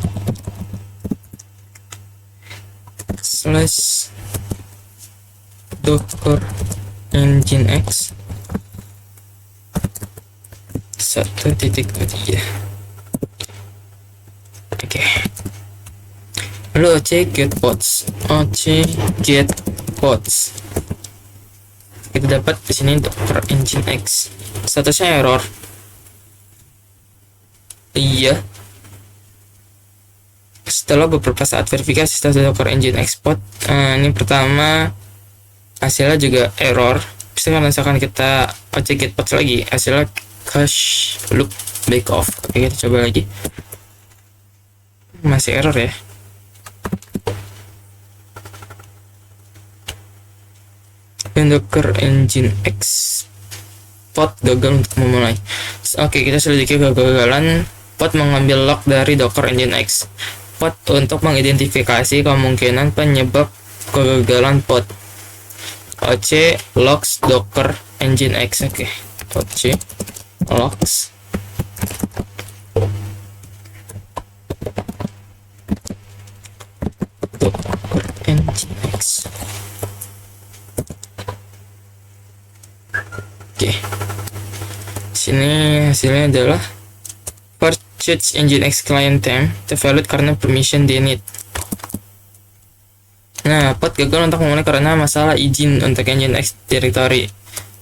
/docker nginx 1.3. Oke. Lalu oc get pods. Kita dapat di sini Docker Nginx. Statusnya error. Iya. Setelah beberapa saat verifikasi status Docker Nginx pod, ini pertama hasilnya juga error. Bisa kalau misalkan kita oc get pods lagi, hasilnya cache loop back off. Oke, kita coba lagi. Masih error ya. Dan Docker Nginx pod gagal untuk memulai. Oke, kita selidiki kegagalan pod mengambil log dari Docker Nginx pod untuk mengidentifikasi kemungkinan penyebab kegagalan pod. Oc logs Docker Nginx. Oke, oc logs Docker Nginx. Oke, sini hasilnya adalah purchase Nginx client time to valid karena permission denied. Nah, pod gagal untuk memulai karena masalah izin untuk Nginx directory.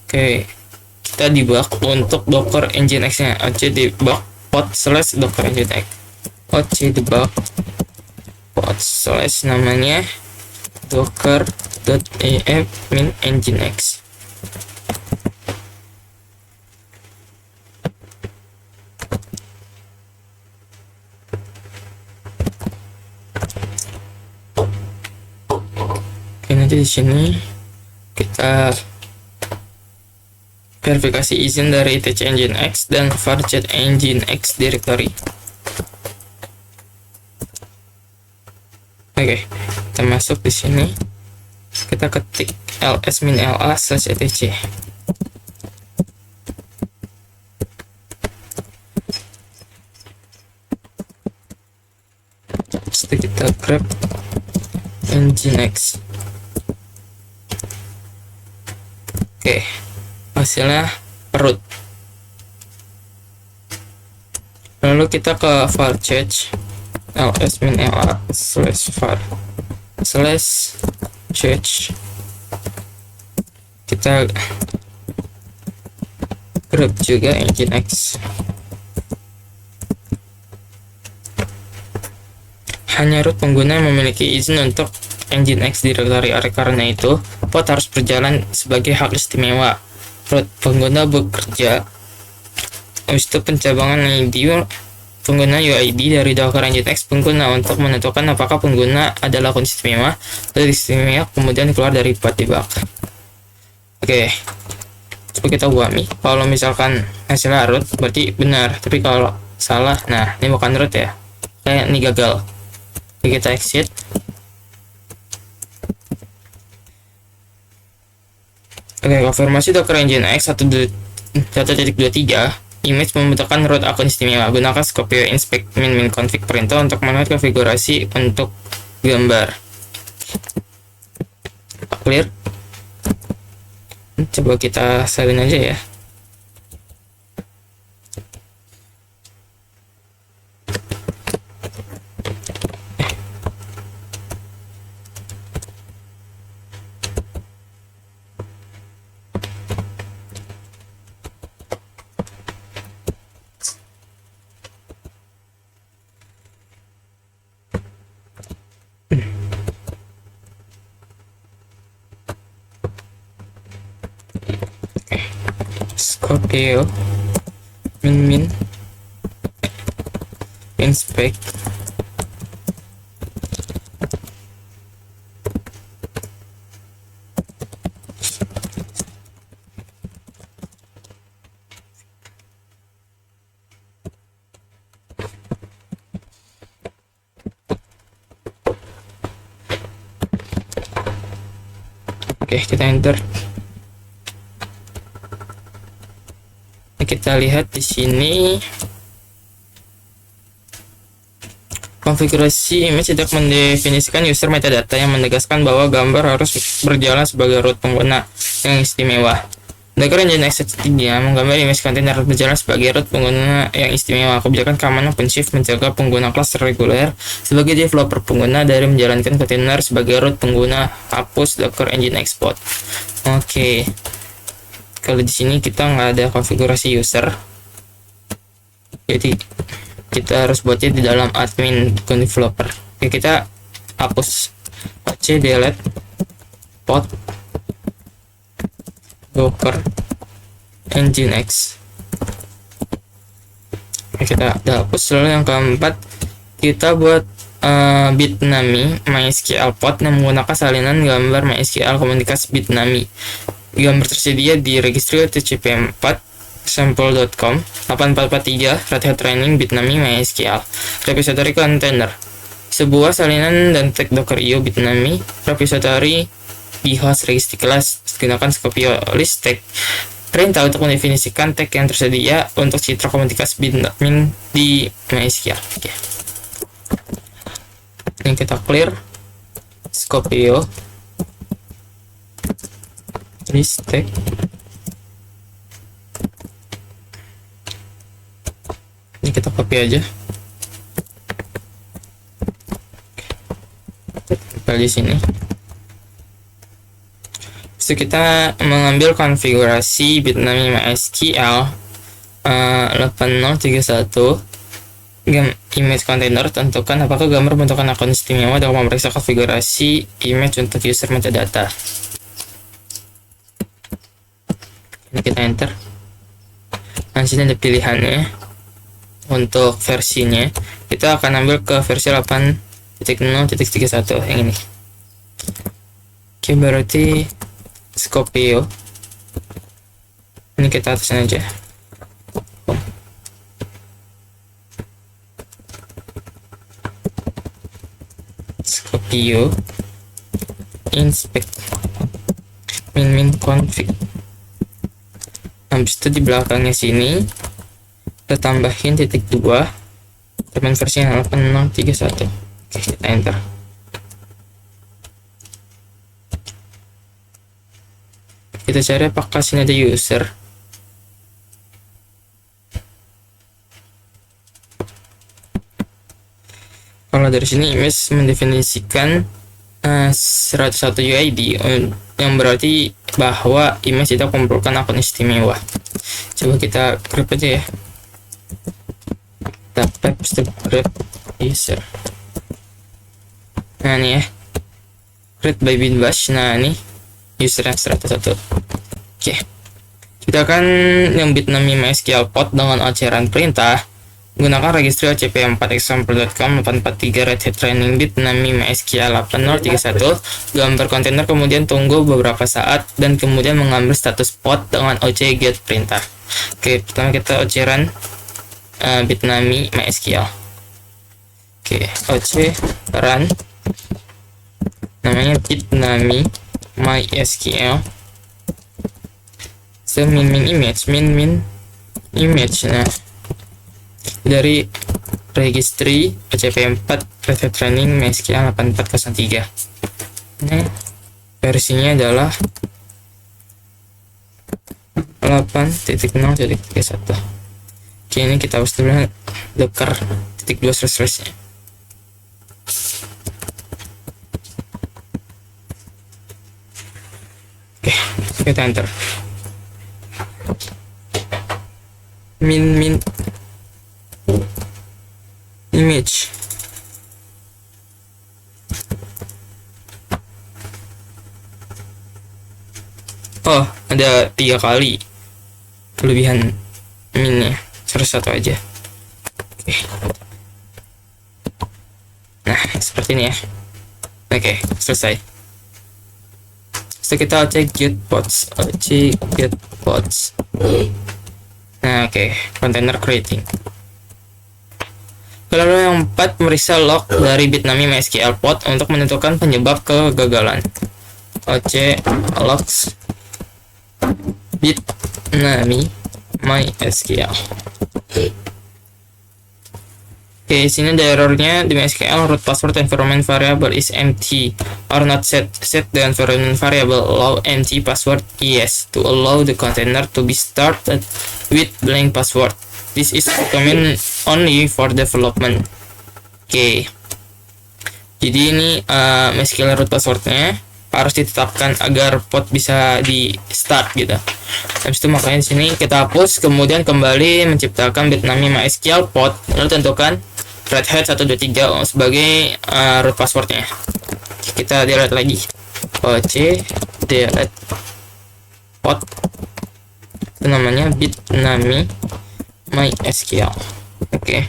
Oke, kita debug untuk Docker Nginx-nya. Oc debug pod /docker Nginx. Oc debug pod / namanya docker.env min nginx. Oke, nanti di sini kita verifikasi izin dari etc nginx dan varchat nginx directory. Oke, kita masuk di sini, kita ketik ls-la/etc. Setelah kita grab nginx. Oke, hasilnya root. Lalu kita ke varchat ls-la/var/chat. Kita grab juga nginx. Hanya root pengguna yang memiliki izin untuk Nginx directory. Karena itu, pod harus berjalan sebagai hak istimewa. Root pengguna bekerja. Habis itu pencabangan ID pengguna UID dari Docker Nginx pengguna untuk menentukan apakah pengguna adalah akun istimewa. Lalu istimewa kemudian keluar dari pod debug. Oke, coba kita wami. Kalau misalkan hasilnya root berarti benar, tapi kalau salah, nah ini bukan root ya, kayak ini gagal. Oke, kita exit. Oke, konfirmasi Docker Nginx 1.23 image membutuhkan root akun istimewa. Gunakan scope inspect min config perintah untuk melihat konfigurasi untuk gambar. Clear. Coba kita salin aja ya. Scorpio min inspect Oke, kita enter. Kita lihat di sini konfigurasi image tidak mendefinisikan user metadata yang menegaskan bahwa gambar harus berjalan sebagai root pengguna yang istimewa. Docker Nginx 3 menggambar image kontainer berjalan sebagai root pengguna yang istimewa. Kebijakan keamanan OpenShift mencegah pengguna kelas reguler sebagai developer pengguna dari menjalankan kontainer sebagai root pengguna. Hapus Docker Nginx Pod. Oke. Kalau di sini kita nggak ada konfigurasi user, jadi kita harus buatnya di dalam admin developer. Oke, kita hapus delete pod Docker Nginx. Oke, kita udah hapus. Lalu yang keempat, kita buat Bitnami MySQL pod yang menggunakan salinan gambar MySQL komunitas Bitnami. Gambar tersedia di registry http://4 sample.com 8443 Red Hat Training Bitnami MySQL repository container, sebuah salinan dan tag Docker IO Bitnami repository di host registry class. Gunakan Scopiolis tag perintah untuk mendefinisikan tag yang tersedia untuk citra komunitas Bitnami di MySQL. Oke. Ini kita clear Scopio list tag. Ini kita copy aja. Tempel di sini. So, kita mengambil konfigurasi Bitnami MySQL 8031 image container. Tentukan apakah gambar bentukan akun istimewa dalam memeriksa konfigurasi image untuk user metadata. Ini kita enter. Nah, sini ada pilihannya. Untuk versinya kita akan ambil ke versi 8.0.31 yang ini. Oke, berarti Scopio ini kita atasin aja. Scopio inspect min config. Habis itu di belakangnya sini kita tambahin .2 teman versi 8031. Oke, kita enter. Kita cari apakah sini ada user. Kalau dari sini image mendefinisikan 101 UID yang berarti bahwa image itu kumpulkan akun istimewa. Coba kita grab aja ya. Kita grab user. Nah, ini ya, create by binbash. Nah, ini user yang 101. Oke, kita akan yang Bitnami MySQL pod dengan oceran perintah gunakan registry http://4 example.com 843 Red Hat Training Bitnami MySQL 8031 gambar kontainer, kemudian tunggu beberapa saat dan kemudian mengambil status pod dengan get perintah. Oke, pertama kita oceran Bitnami MySQL. Oke, run namanya Bitnami MySQL. So min image. Nah, dari registry http://4 Red Hat Training MySQL 8403. Ini versinya adalah 8.0.31. Oke, ini kita hapus dulu Docker -2//nya. Oke, kita enter. Min image. Oh, ada 3 kali kelebihan minnya, 101 aja. Oke. Nah, seperti ini ya. Oke, selesai. So, kita cek get pods. Nah, oke, container creating. Lalu yang 4, memeriksa log dari Bitnami MySQL pod untuk menentukan penyebab kegagalan. oc logs bitnami mysql. Oke, sini ada errornya di MySQL root password environment variable is empty or not set. Set the environment variable allow empty password yes to allow the container to be started with blank password. This is recommended only for development. Oke. Jadi ini MySQL root passwordnya harus ditetapkan agar pod bisa di start gitu. Habis itu makanya di sini kita hapus, kemudian kembali menciptakan bitnami MySQL pod, lalu tentukan Red Hat 123 sebagai root passwordnya. Kita delete lagi, oc delete pod, itu namanya bitnami MySQL. Oke,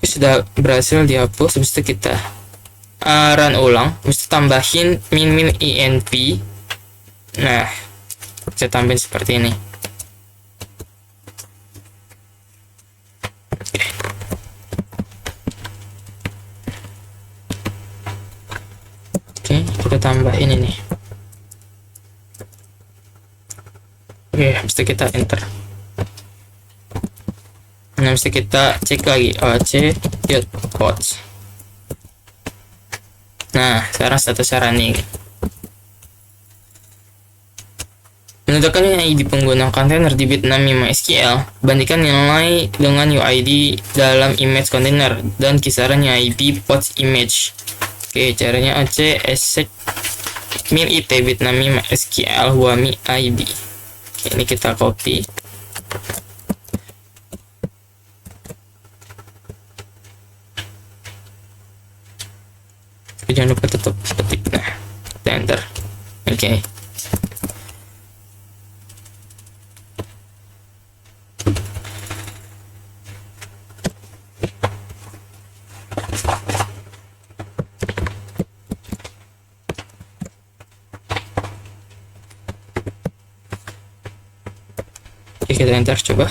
sudah berhasil dihapus. Habis itu kita run ulang, mesti tambahin min inp. Nah, saya tambahin seperti ini. Oke, kita tambahin ini. Oke, mesti kita enter. Nah, mesti kita cek lagi oc get pods. Nah, sekarang statusnya running. Menentukan ID pengguna kontainer di bitnami MySQL, bandingkan nilai dengan UID dalam image container dan kisaran UID pods image. Oke, caranya oc exec min it bitnami MySQL wami ID. Oke, ini kita copy. Jangan lupa tetap ketik. Nah, enter. Oke. Oke, kita enter coba.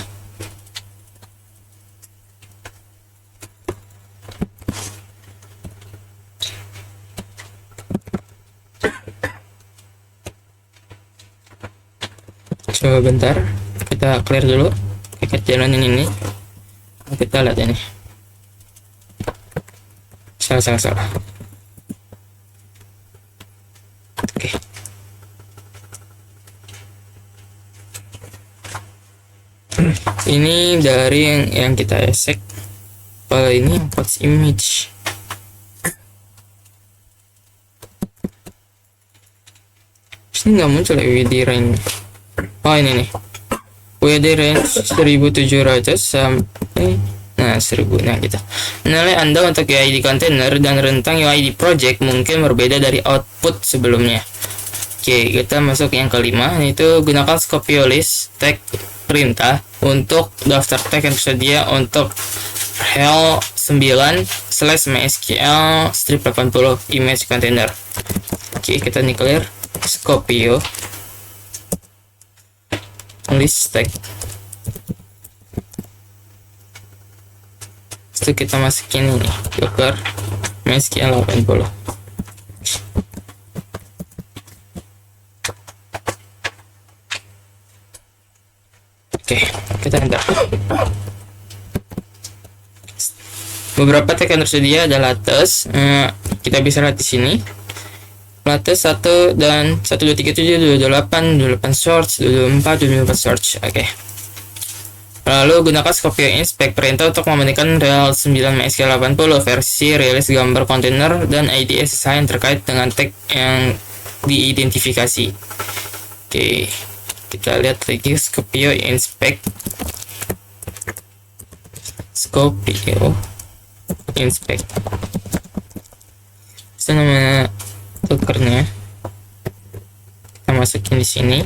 Coba bentar, kita clear dulu. Kita jalanin ini. Kita lihat ini. Salah. Oke. Ini dari yang kita exec. Kalau ini pods image. Ini nggak muncul UID range. Oh, ini nih. UID range 1700 sampai 1000. Nah, gitu. Nilai Anda untuk UID container dan rentang UID project mungkin berbeda dari output sebelumnya. Oke, kita masuk yang kelima, yaitu gunakan Scopio list tag perintah untuk daftar tag yang tersedia untuk hel 9/mysql strip 80 image container. Oke, kita clear Scopio list tag. Itu kita masukin ini docker mysql 80. Oke, kita enter. Beberapa tag yang tersedia adalah latest. Kita bisa lihat di sini. Latest 1 dan 1237, 228, 28 search, 224, 224 search. Oke. Lalu gunakan Scopio inspect perintah untuk membandingkan rel 9 MySQL 80 versi rilis gambar kontainer dan ID SSH yang terkait dengan tag yang diidentifikasi. Oke, kita lihat lagi Scopio inspect. Scopio inspect. Itu nama tukernya. Kita masukin di sini.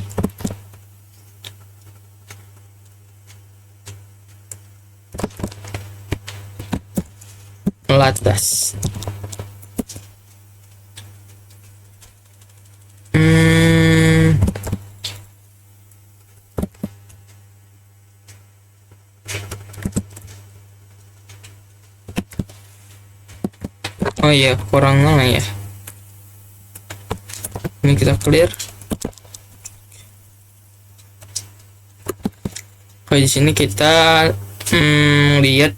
Latas. Oh iya, kurang lama ya. Ini Ini kita clear. Oke, di sini kita lihat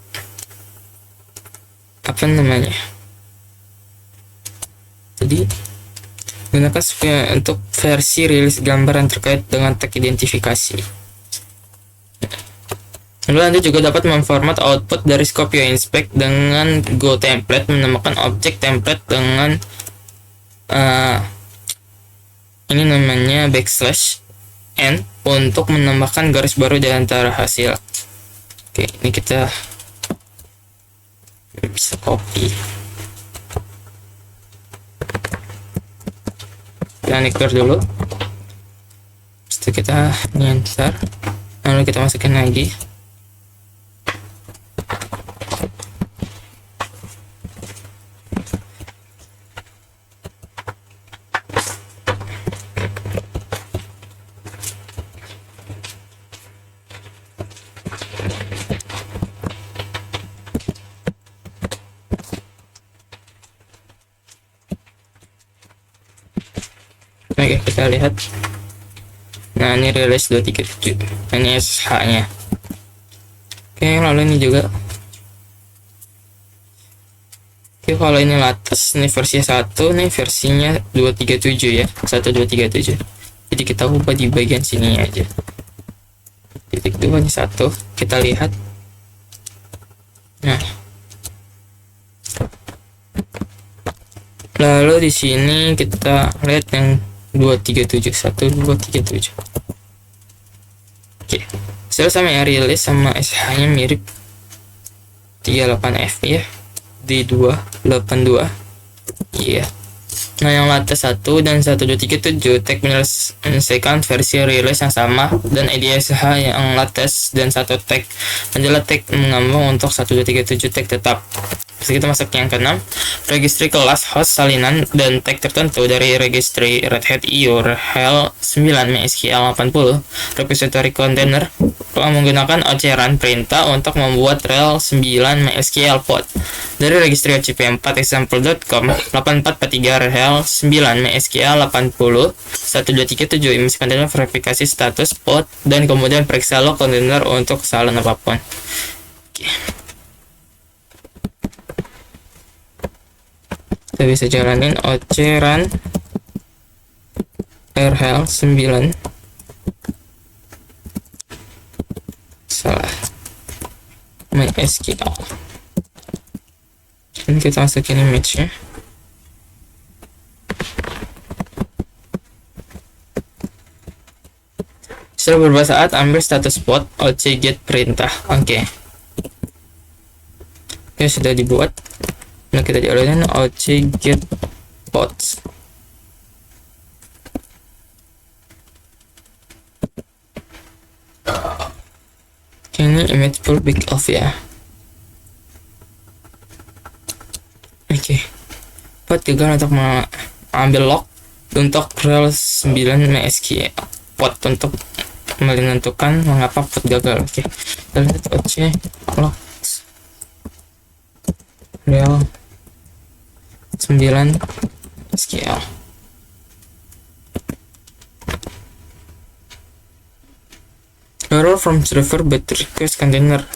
apa namanya. Jadi gunakan untuk versi rilis gambar yang terkait dengan tag identifikasi. Lalu Anda juga dapat memformat output dari Scopio Inspect dengan Go Template, menambahkan objek template dengan ini namanya backslash n untuk menambahkan garis baru di antara hasil. Oke, ini kita bisa copy. Kita clear dulu. Setelah kita nyenter, lalu kita masukkan lagi. Oke, kita lihat. Nah, ini rilis 237. Ini SH nya. Oke, lalu ini juga. Oke, kalau ini latas, ini versi 1, ini versinya 237 ya. 1237. Jadi kita ubah di bagian sini aja. Titik 2 ini 1. Kita lihat. Nah. Lalu di sini kita lihat yang 237, 1237. Oke, sama ya, rilis sama SH nya mirip 38F ya, di 282. Iya. Nah, yang latas 1 dan 1237 tag menyelesaikan versi rilis yang sama, dan EDSH yang latas dan satu tag adalah tag mengambang untuk 1237 tag tetap. Terus kita masuk yang ke-6, registry kelas host salinan dan tag tertentu dari registry Red Hat IO RHEL 9 MySQL 80 repository container menggunakan oceran perintah untuk membuat RHEL 9 MySQL pod dari registry OCP4 example.com 8443 RHEL 9 MySQL 80 1237 image container verifikasi status pod dan kemudian periksa log container untuk kesalahan apapun. Oke. Kita bisa jalanin oceran RHEL 9 salah MySQL. Ini kita masukin image nya. Setelah beberapa saat ambil status pod get perintah. Oke, sudah dibuat. Nah, kita jalanin get pods. Ini image public of ya. Oke. Pod gagal untuk mengambil log untuk RHEL 9 MySQL pod untuk menentukan mengapa pod gagal. Oke. Kita lihat logs RHEL 9 SQL. Error from server but request container.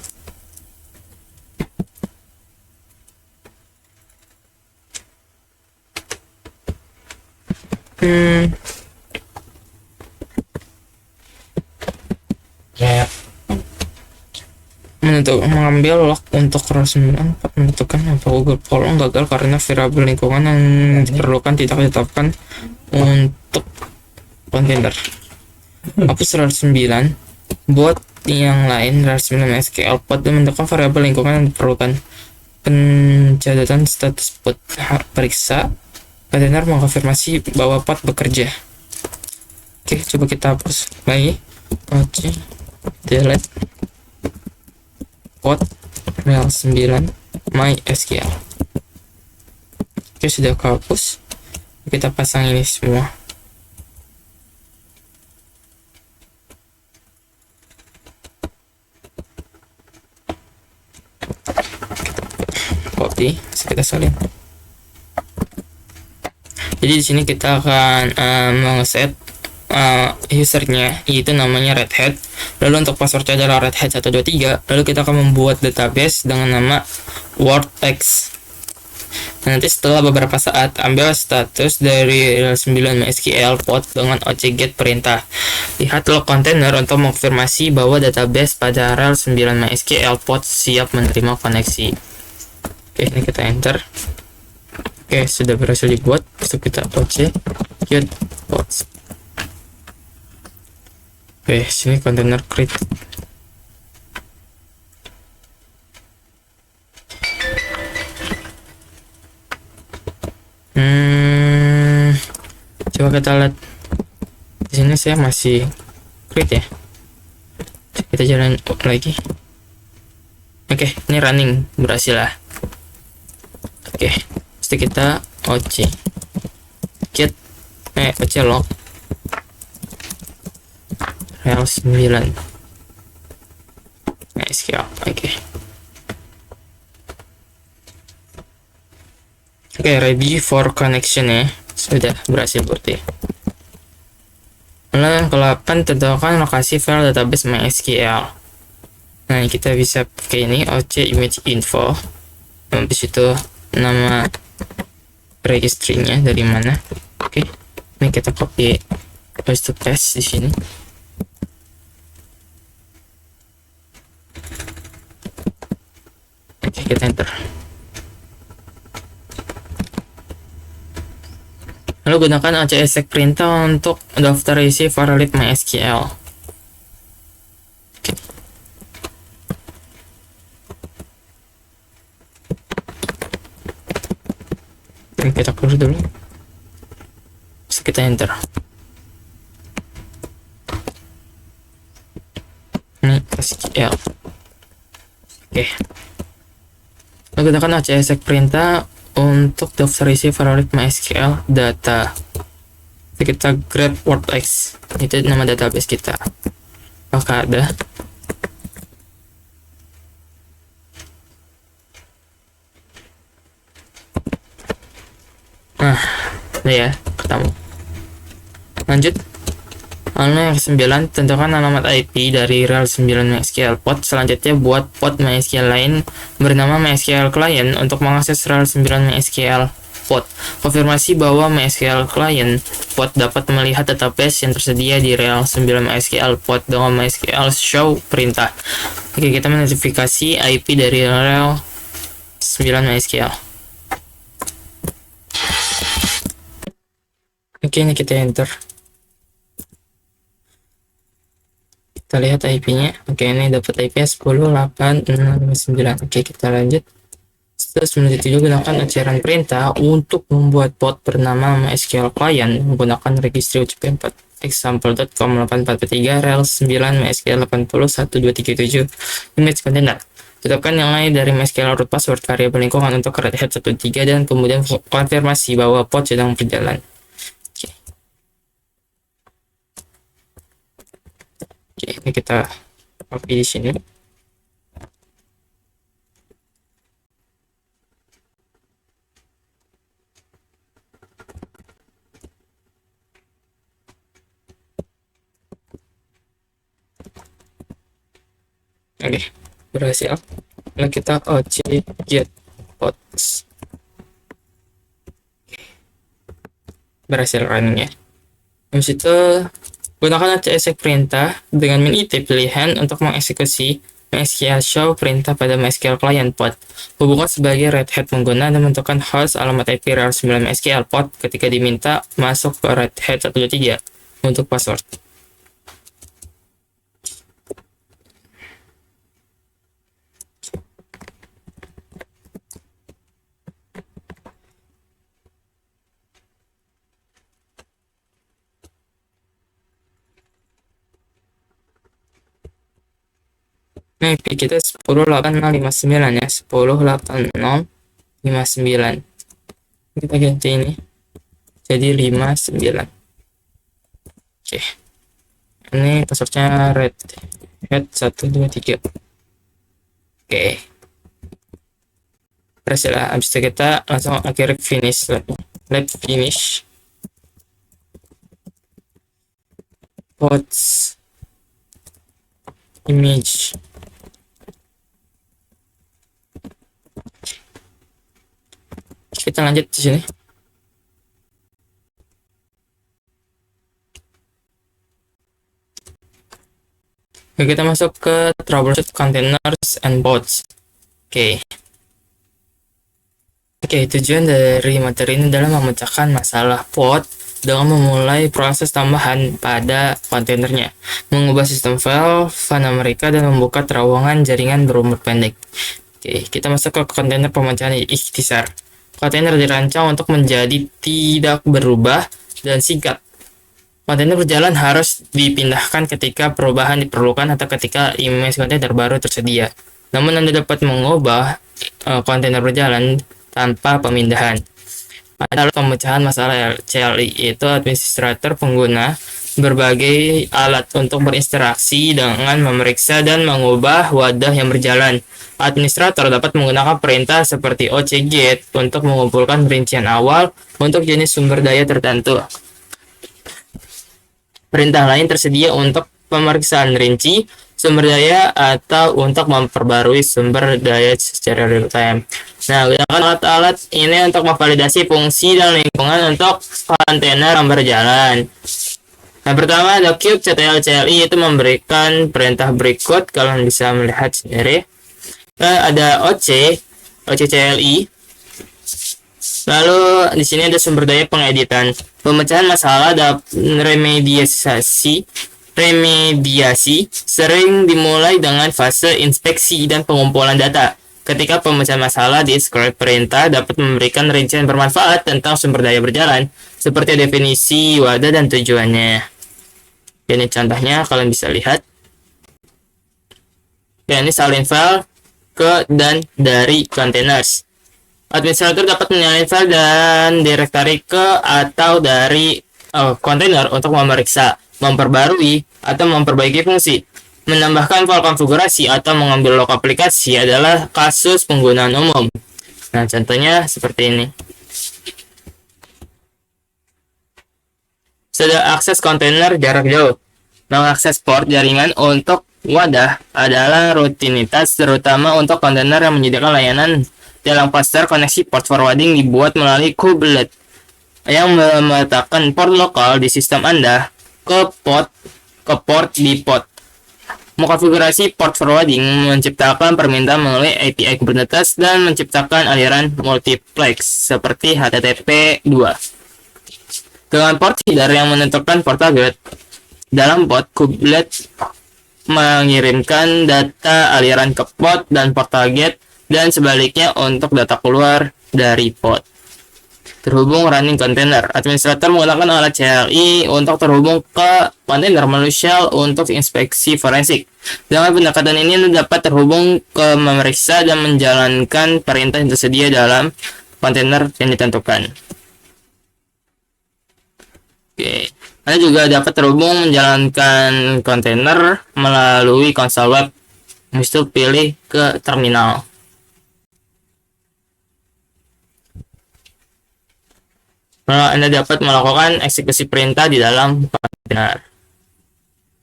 Mengambil log untuk RHEL 9 menentukan apa Google Form gagal karena variabel lingkungan yang diperlukan tidak ditetapkan untuk kontainer. Hapus RHEL 9, buat yang lain RHEL 9 SQL pod dan menentukan variabel lingkungan yang diperlukan. Pencatatan status pod, periksa kontainer mengkonfirmasi bahwa pod bekerja. Oke, coba kita hapus lagi. Delete pod RHEL 9 MySQL. Oke, sudah kehapus. Kita pasang ini semua. Copy, kita salin. Jadi di sini kita akan mengset usernya, yaitu namanya Red Hat. Lalu untuk passwordnya adalah Red Hat 123. Lalu kita akan membuat database dengan nama WordX. Nanti setelah beberapa saat, ambil status dari rel 9 MySQL pod dengan objek get perintah. Lihat log container untuk mengkonfirmasi bahwa database pada rel 9 MySQL pod siap menerima koneksi. Oke, ini kita enter. Oke, sudah berhasil dibuat. Lalu kita objek get pods. Oke, sini container create. Coba kita lihat. Di sini saya masih create ya. Kita jalan lagi. Oke, ini running, berhasil lah. Oke, pasti kita OC get OC log rel 9 MySQL. Oke, ready for connection ya. Sudah berhasil berarti. Lalu yang ke-8, tentukan lokasi file database MySQL. Nah, kita bisa pakai ini OC image info. Habis itu nama registry-nya dari mana. Oke, ini kita copy paste di sini. Oke, kita enter. Lalu gunakan OC exec perintah untuk daftar isi valid MySQL. Oke. Ini kita close dulu. Terus kita enter. Ini SQL. Oke. Lalu gunakan OC exec perintah untuk daftar isi valid MySQL data. Jadi kita grab WordX, itu nama database kita. Apakah ada? Nah, udah ya, ketemu. Lanjut. Lalu yang ke-9, tentukan alamat IP dari rel 9 MySQL pod. Selanjutnya buat pod MySQL lain bernama MySQL Client untuk mengakses rel 9 MySQL pod. Konfirmasi bahwa MySQL Client pod dapat melihat database yang tersedia di rel 9 MySQL pod dengan MySQL show perintah. Oke, kita menotifikasi IP dari rel 9 MySQL. Oke, ini kita enter. Kita lihat IP-nya. Oke, ini dapat IP 10.8.659. Oke, kita lanjut. Setelah 97, gunakan eceran perintah untuk membuat pod bernama MySQL Client menggunakan registry UCP4 example.com 8443 rel 9 MySQL 80127 image container. Tetapkan nilai dari MySQL root password variabel lingkungan untuk Red Hat 13 dan kemudian konfirmasi bahwa pod sedang berjalan. Oke, ini kita copy di sini. Oke, berhasil. Lalu kita OC get pods. Berhasil running ya. Habis itu gunakan OC exec perintah dengan min IT pilihan untuk mengeksekusi MySQL show perintah pada MySQL Client pod. Hubungkan sebagai Red Hat pengguna dan menentukan host alamat IP rel 9 MySQL pod ketika diminta masuk ke Red Hat 123 untuk password. Nah, IP kita 10.859 ya, 10.8659. Kita ganti ini jadi 59. Oke. Ini passwordnya Red Hat 123. Oke. Berhasil lah. Habis itu kita langsung akhir finish lab finish. pods image. Kita lanjut di sini. Oke, kita masuk ke troubleshoot containers and pods. Oke, tujuan dari materi ini adalah memecahkan masalah pod dengan memulai proses tambahan pada kontainernya, mengubah sistem file mereka dan membuka terowongan jaringan berumur pendek. Oke, kita masuk ke kontainer pemecahan ikhtisar. Kontainer dirancang untuk menjadi tidak berubah dan singkat. Kontainer berjalan harus dipindahkan ketika perubahan diperlukan atau ketika image kontainer baru tersedia. Namun Anda dapat mengubah kontainer berjalan tanpa pemindahan. Ada pemecahan masalah CLI, yaitu administrator pengguna berbagai alat untuk berinteraksi dengan memeriksa dan mengubah wadah yang berjalan. Administrator dapat menggunakan perintah seperti OCGet untuk mengumpulkan rincian awal untuk jenis sumber daya tertentu. Perintah lain tersedia untuk pemeriksaan rinci sumber daya atau untuk memperbarui sumber daya secara real time. Nah, gunakan alat-alat ini untuk memvalidasi fungsi dan lingkungan untuk kontainer yang berjalan. Nah, pertama ada cube CTL-CLI, itu memberikan perintah berikut, kalian bisa melihat sendiri. Ada OCCLI. Lalu di sini ada sumber daya pengeditan. Pemecahan masalah dan remediasi sering dimulai dengan fase inspeksi dan pengumpulan data. Ketika pemecahan masalah di script perintah dapat memberikan rincian bermanfaat tentang sumber daya berjalan, seperti definisi wadah dan tujuannya. Ini contohnya, kalian bisa lihat. Ini salin file ke dan dari containers. Administrator dapat menyalin file dan direktori ke atau dari kontainer untuk memeriksa, memperbarui, atau memperbaiki fungsi. Menambahkan file konfigurasi atau mengambil log aplikasi adalah kasus penggunaan umum. Nah, contohnya seperti ini. Sudah akses kontainer jarak jauh. Mengakses port jaringan untuk wadah adalah rutinitas, terutama untuk kontainer yang menyediakan layanan dalam cluster. Koneksi port forwarding dibuat melalui kubelet yang meletakkan port lokal di sistem Anda ke port di port. Mengkonfigurasi port forwarding menciptakan permintaan melalui API Kubernetes dan menciptakan aliran multiplex seperti HTTP 2. Dengan port header yang menentukan port target, dalam port kubelet mengirimkan data aliran ke port dan port target, dan sebaliknya untuk data keluar dari port. Terhubung running container. Administrator menggunakan alat CLI untuk terhubung ke kontainer manusia untuk inspeksi forensik. Dengan pendekatan ini Anda dapat terhubung ke memeriksa dan menjalankan perintah yang tersedia dalam kontainer yang ditentukan. Anda juga dapat terhubung menjalankan kontainer melalui konsol web. Bisa pilih ke terminal. Anda dapat melakukan eksekusi perintah di dalam kontainer.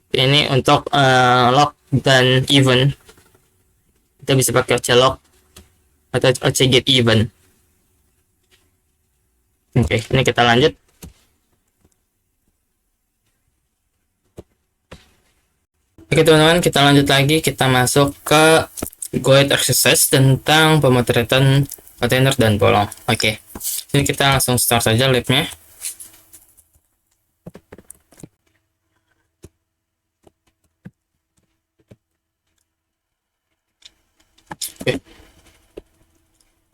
Ini untuk log dan event. Kita bisa pakai oclog atau ocget event. Ini kita lanjut. Oke teman-teman, kita lanjut lagi. Kita masuk ke guide exercise tentang pemotretan kontainer dan bolong. Jadi kita langsung start saja labnya.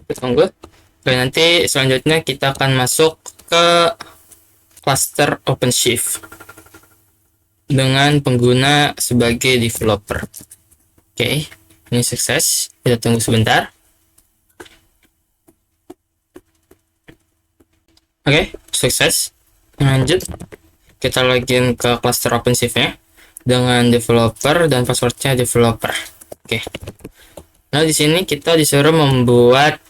Kita tunggu. Nanti selanjutnya kita akan masuk ke cluster OpenShift dengan pengguna sebagai developer. Ini sukses. Kita tunggu sebentar. Sukses. Lanjut. Kita login ke cluster OpenShift-nya dengan developer dan passwordnya developer. Nah, di sini kita disuruh membuat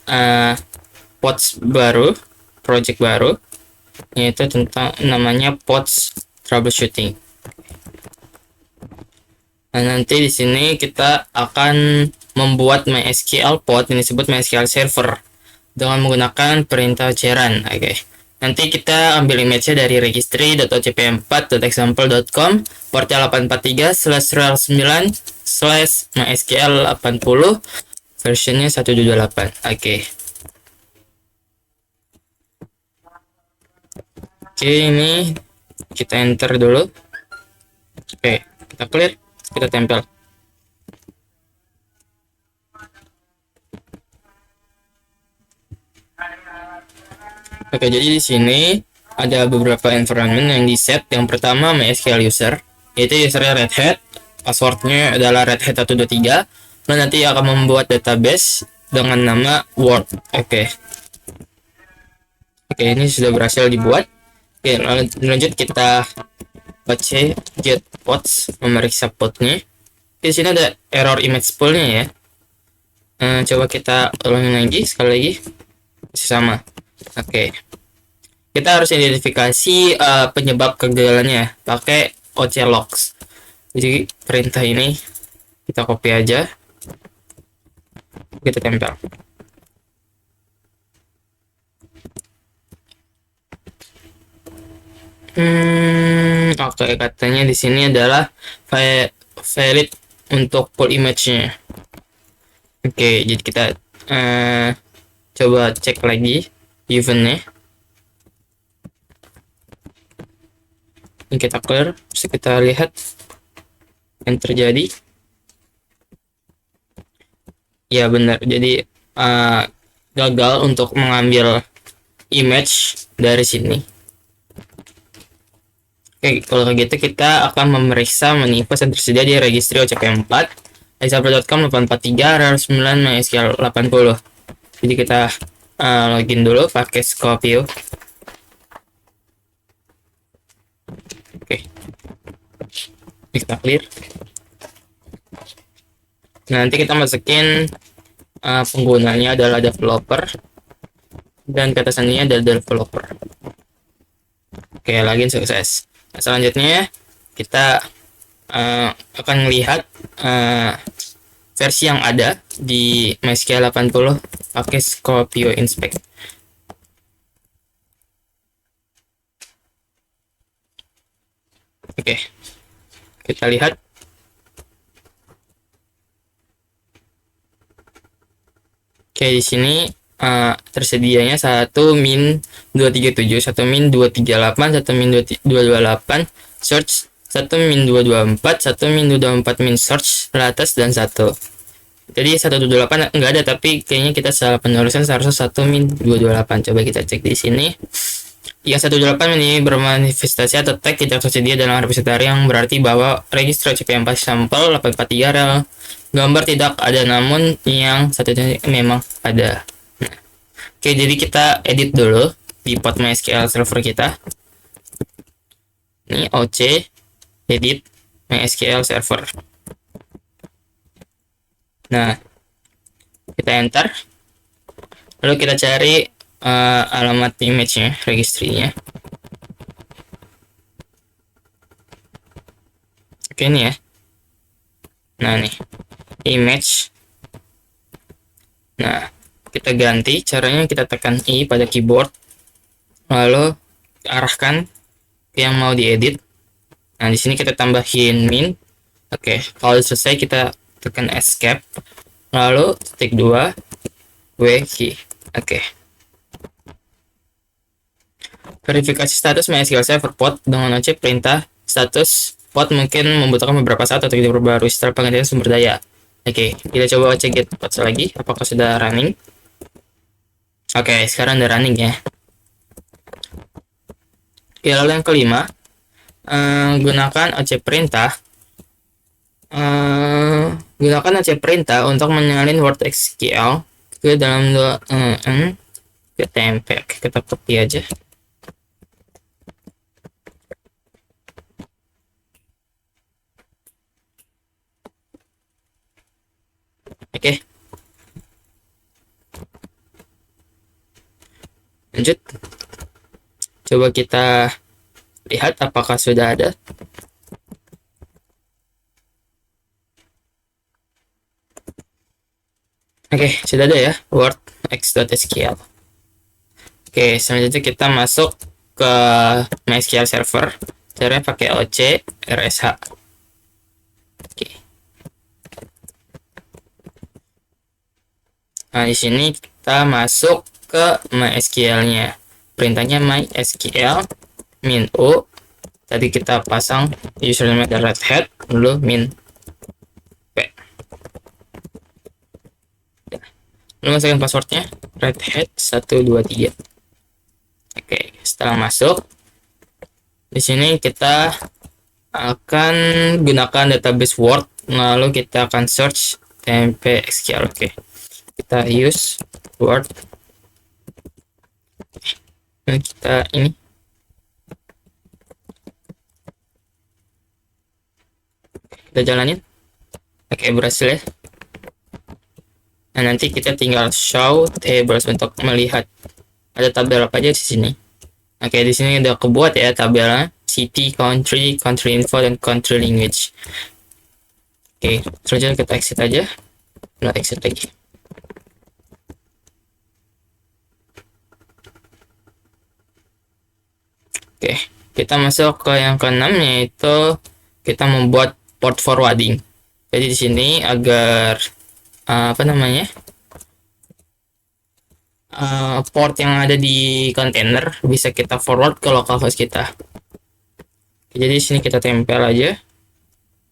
pods baru, project baru, yaitu tentang namanya pods troubleshooting. Nah, nanti di sini kita akan membuat MySQL pod, ini disebut MySQL server, dengan menggunakan perintah Geran. Oke. Nanti kita ambil image-nya dari registry.ocp4.example.com, portnya 843/rel9/mysql80, versionnya 128. Oke. Oke, ini kita enter dulu. Oke, kita clear, kita tempel. Oke, jadi di sini ada beberapa environment yang di set. Yang pertama MySQL user, yaitu usernya Red Hat, passwordnya adalah Red Hat 123, dan nanti akan membuat database dengan nama Word. Oke, ini sudah berhasil dibuat. Oke, lanjut kita baca get pods, memeriksa podnya. Di sini ada error image poolnya ya. Coba kita ulangi lagi sekali lagi, masih sama. Oke, kita harus identifikasi penyebab kegagalannya pakai oclogs. Jadi perintah ini kita copy aja, kita tempel. Oke, katanya di sini adalah valid untuk pool image-nya. Oke, jadi kita coba cek lagi event-nya. Ini kita clear, bisa kita lihat yang terjadi. Ya benar, jadi gagal untuk mengambil image dari sini. Oke, kalau gitu kita akan memeriksa manifest yang tersedia di registry OCP4 example.com 843/rel9 mysql80. Jadi kita login dulu pakai Scopio. Oke, kita clear. Nah, nanti kita masukin penggunanya adalah developer dan katasannya adalah developer. Oke, login sukses. Nah, selanjutnya kita akan melihat versi yang ada di MySQL 80 pakai Scopio inspect. Oke, kita lihat. Oke, di sini tersedianya 1 min 237, 1 min 238, 1 min 228 search, 1 min 224, 1 min 224 min search teratas, dan 1. Jadi 128 enggak ada, tapi kayaknya kita salah penulisan, seharusnya 1 min 228. Coba kita cek di sini. Yang 128 ini bermanifestasi atau tag tidak tersedia dalam repository, yang berarti bahwa registry OCP4 sampel 843 rel gambar tidak ada, namun yang satu ini memang ada. Oke, jadi kita edit dulu di pod MySQL server kita. Ini OC edit MySQL server. Nah, kita enter, lalu kita cari alamat image-nya, registry-nya. Oke, ini ya. Nah, nih image. Nah, kita ganti caranya, kita tekan I pada keyboard, lalu arahkan ke yang mau diedit. Nah, di sini kita tambahin min. Oke, kalau selesai kita tekan escape, lalu titik 2 W key. Oke. Verifikasi status MySQL server pod dengan OC perintah status pod mungkin membutuhkan beberapa saat atau diperbarui setelah penggantian sumber daya. Oke, kita coba cek get pods lagi, apakah sudah running. Oke, sekarang udah running ya. Ya, lalu yang kelima, gunakan OC perintah. Gunakan OC perintah untuk menyalin Word SQL ke dalam ke tempe. Oke, kita copy aja. Oke. Lanjut. Coba kita lihat apakah sudah ada. Oke, sudah ada ya Word x.sql. Oke, selanjutnya kita masuk ke MySQL server. Caranya pakai OC RSH. Oke. Nah, di sini kita masuk ke MySQL-nya. Perintahnya MySQL min u. Tadi kita pasang username dan Red Hat, lalu min p. Lalu masukkan passwordnya Red Hat 123. Oke, setelah masuk, di sini kita akan gunakan database Word, lalu kita akan search tmp SQL. Oke, kita use Word. Nah, kita ini kita jalanin. Oke, berhasil ya. Nah, nanti kita tinggal show tables untuk melihat ada tabel apa aja di sini. Oke, di sini udah kebuat ya tabelnya, city, country, country info, dan country language. Oke, selanjutnya kita exit aja. Nah, exit lagi. Oke, kita masuk ke yang keenam, yaitu kita membuat port forwarding. Jadi di sini agar port yang ada di kontainer bisa kita forward ke localhost kita. Oke, jadi di sini kita tempel aja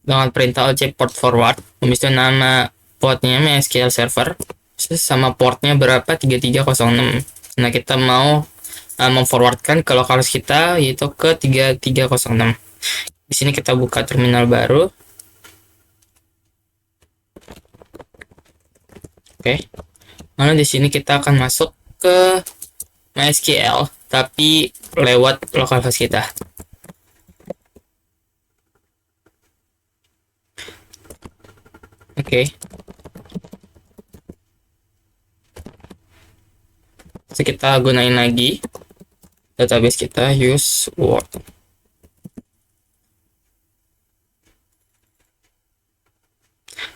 dengan perintah OC port forward. Habis itu nama portnya MySQL server sama portnya berapa, 3306. Nah, kita mau memforwardkan ke localhost kita, yaitu ke 3306. Di sini kita buka terminal baru. Oke. Lalu di sini kita akan masuk ke MySQL tapi lewat localhost kita. Oke. So, kita gunain lagi database kita, use Word.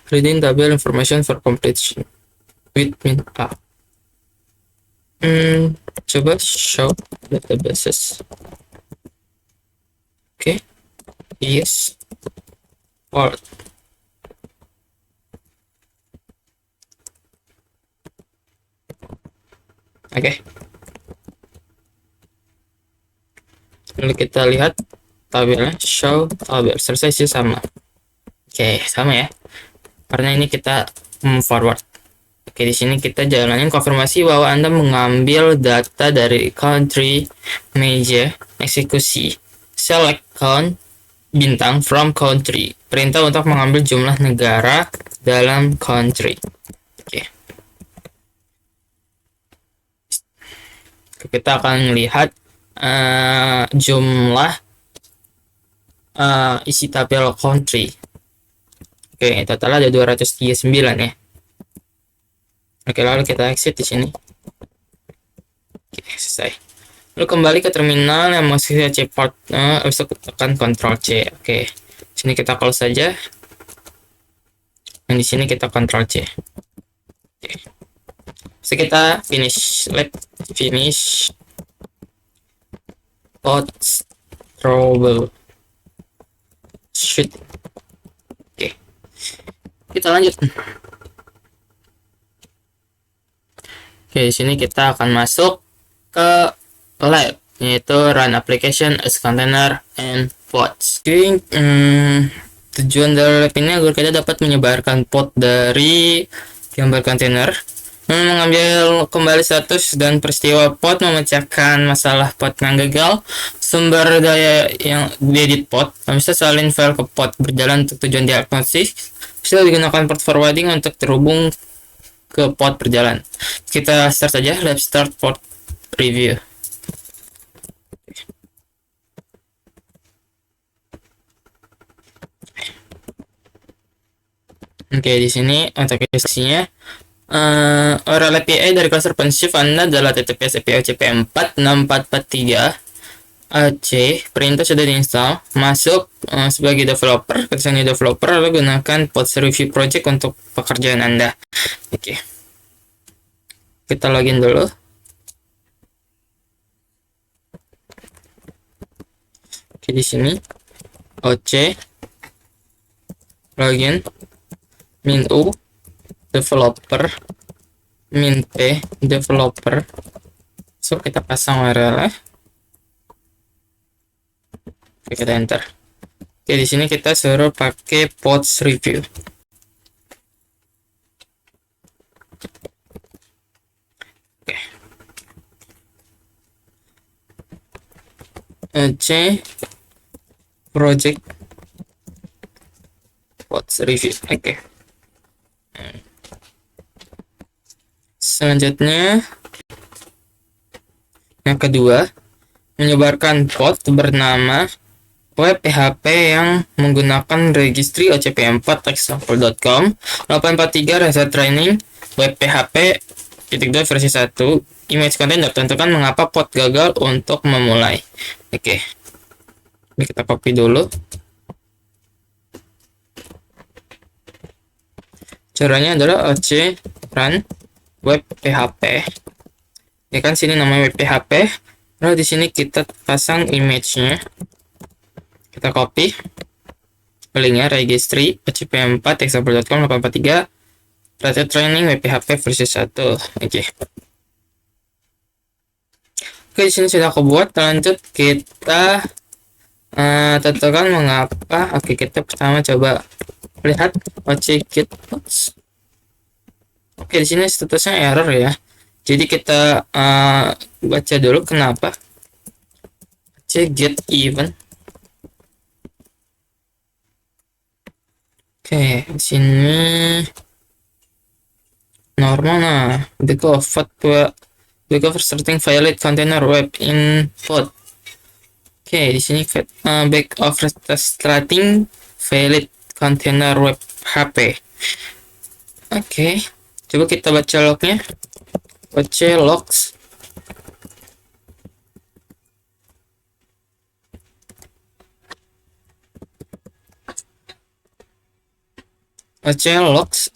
Reading table information for completion with min a. Coba show databases. Oke, yes, Word. Oke. Lalu kita lihat tabelnya, show tabel, selesai sih sama. Oke, sama ya. Karena ini kita forward. Oke, di sini kita jalanin konfirmasi bahwa Anda mengambil data dari country meja eksekusi. Select count bintang from country. Perintah untuk mengambil jumlah negara dalam country. Oke. Kita akan melihat jumlah isi tabel country. Oke, total ada 239 ya. Oke, lalu kita exit di sini. Oke, selesai. Lalu kembali ke terminal yang masih C port, bisa tekan Ctrl C. Oke, sini kita close saja. Dan di sini kita Ctrl C. Oke. So, kita finish. Let's finish pots trouble shoot. Oke, kita lanjut. Oke, di sini kita akan masuk ke lab, yaitu run application as container and pods. Oke, tujuan dari lab ini agar kita dapat menyebarkan pod dari gambar kontainer, mengambil kembali status dan peristiwa pod, memecahkan masalah pod yang gagal, sumber daya yang diedit pod, bisa salin file ke pod berjalan untuk tujuan diagnosis, bisa digunakan port forwarding untuk terhubung ke pod berjalan. Kita start saja, let's start port review. Oke, di sini untuk instruksinya, URL API dari cluster OpenShift Anda adalah https API OCP 46443 AC. Perintah sudah diinstal. Masuk sebagai developer, ketika developer, lalu gunakan Pods Review Project untuk pekerjaan Anda. Oke. Kita login dulu. Oke, di sini OC login min U developer min P developer. So kita pasang URL-nya. Oke, kita enter. Oke, di sini kita suruh pakai pods review. Oke. C project pods review. Oke. Selanjutnya yang kedua, menyebarkan pod bernama web PHP yang menggunakan registry ocp4 example.com 843 reset training web PHP .2 versi 1 image content tentukan mengapa pod gagal untuk memulai. Oke. Ini kita copy dulu. Caranya adalah oc run web PHP. Ya kan, sini namanya web PHP. Lalu di sini kita pasang image-nya. Kita copy linknya registry ocp4 example.com 843 reset training web PHP versi 1. Oke. Oke, di sini sudah aku buat. Lanjut kita tentukan mengapa. Oke, kita pertama coba lihat oc get pods. Oke, di sini statusnya error ya. Jadi kita baca dulu kenapa. Oc get event. Oke, di sini normal. Nah, because starting violate container web in pod. Oke, di sini back of starting violate container web HP. Oke, coba kita baca lognya. Oc logs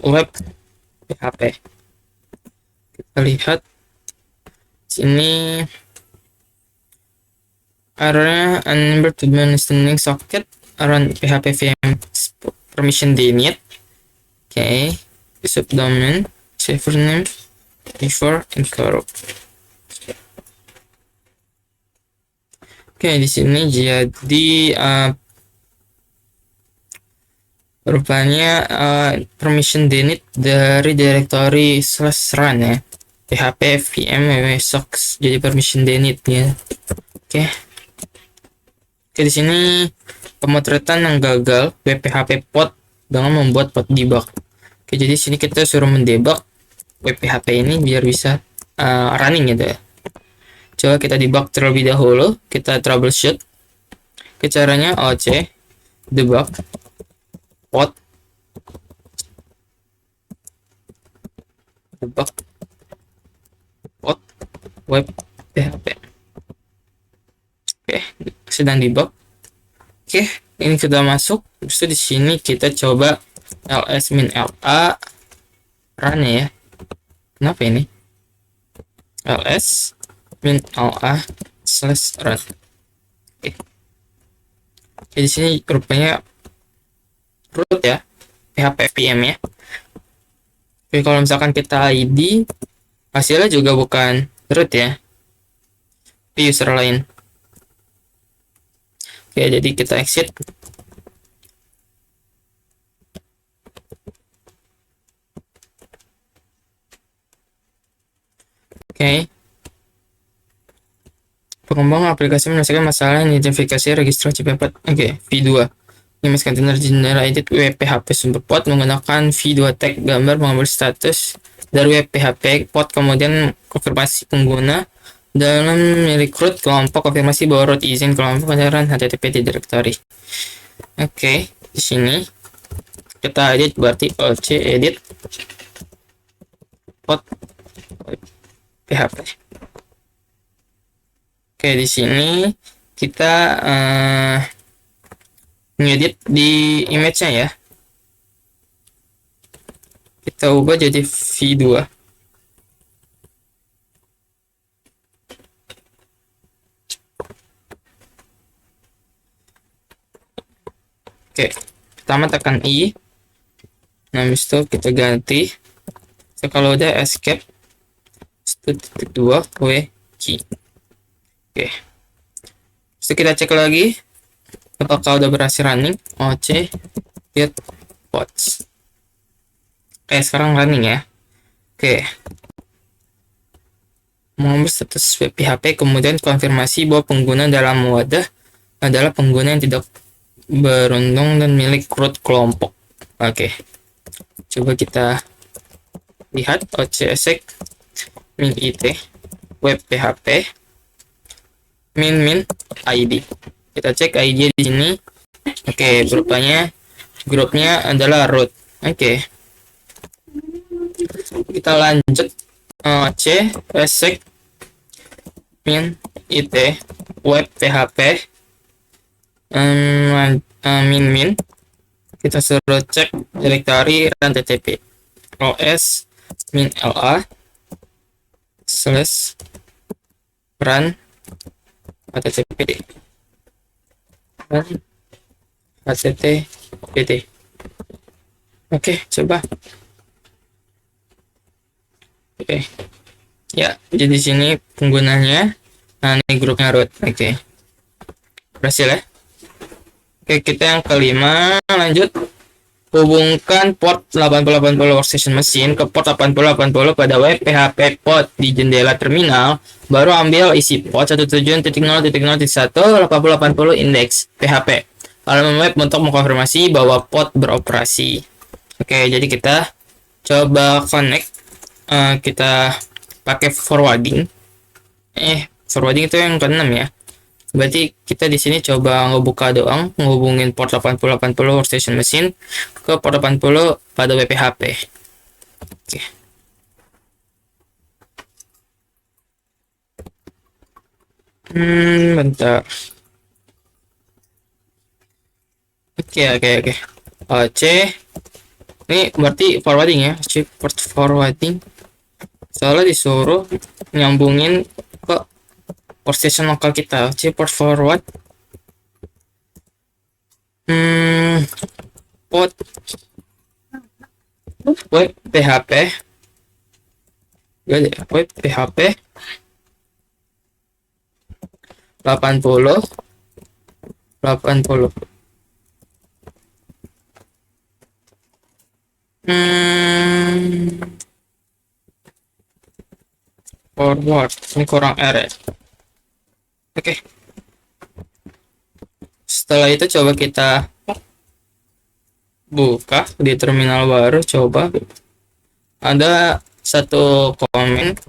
web PHP. Kita lihat sini errornya unable to understanding socket around PHP VM permission denied. Oke, subdomain server name before incorrect. Oke, di sini jadi rupanya permission denied dari directory /run ya, php vm www.socks, jadi permission denied ya. Oke, di sini pemotretan yang gagal web php pod dengan membuat pod debug. Oke, jadi sini kita suruh mendebug web php ini biar bisa running gitu ya. Coba kita debug terlebih dahulu, kita troubleshoot. Caranya oc debug pod web PHP. Oke, sedang debug. Oke, ini sudah masuk. Terus di sini kita coba ls min la run ya. Kenapa ini? ls min la /run. Oke. Di sini rupanya root ya, PHP VM ya. Oke, kalau misalkan kita ID, hasilnya juga bukan root ya, tapi user lain. Oke, jadi kita exit. Oke, pengembang aplikasi menyelesaikan masalah identifikasi registrasi ocp4. Oke, v2 image container generated web PHP sumber pod menggunakan v2 tag gambar mengambil status dari web PHP pod, kemudian konfirmasi pengguna dalam merekrut kelompok konfirmasi bahwa root izin kelompok pencarian HTTP di directory. Oke, di sini kita edit, berarti oc edit pod PHP. Oke, di sini kita ngedit di image-nya ya. Kita ubah jadi v2. Oke, pertama tekan I. Nah, habis itu kita ganti. So, kalau udah escape. Titik 2 W key. Oke. Terus kita cek lagi apakah udah berhasil running. OC get pods. Oke, sekarang running ya. Oke. Mengambil status web PHP, kemudian konfirmasi bahwa pengguna dalam wadah adalah pengguna yang tidak beruntung dan milik root kelompok. Oke. Coba kita lihat OCSX min IT web PHP min ID. Kita cek ID di sini. Oke, grupnya adalah root. Oke. Kita lanjut OCSX min IT web PHP min kita suruh cek directory run ttp os min la slash run httpd run httpd. Oke, coba. Oke. Ya, jadi sini penggunanya. Nah, ini grupnya root. Oke. Berhasil ya. Oke, kita yang kelima, lanjut. Hubungkan port 8080 workstation machine ke port 8080 pada web PHP port di jendela terminal. Baru ambil isi port 17.0.0.1 index PHP. Halaman web untuk mengkonfirmasi bahwa port beroperasi. Oke, jadi kita coba connect. Kita pakai forwarding. Forwarding itu yang ke-6 ya. Berarti kita di sini coba ngebuka doang, ngehubungin port 8080 workstation machine ke port 80 pada WPHP. Oke. Bentar. Oke. OC. Ini berarti forwarding ya, port forwarding. Soalnya disuruh nyambungin ke workstation lokal kita. Port forward port web PHP web PHP 80 forward ini kurang R ya. Oke. Setelah itu coba kita buka di terminal baru. Coba ada satu komen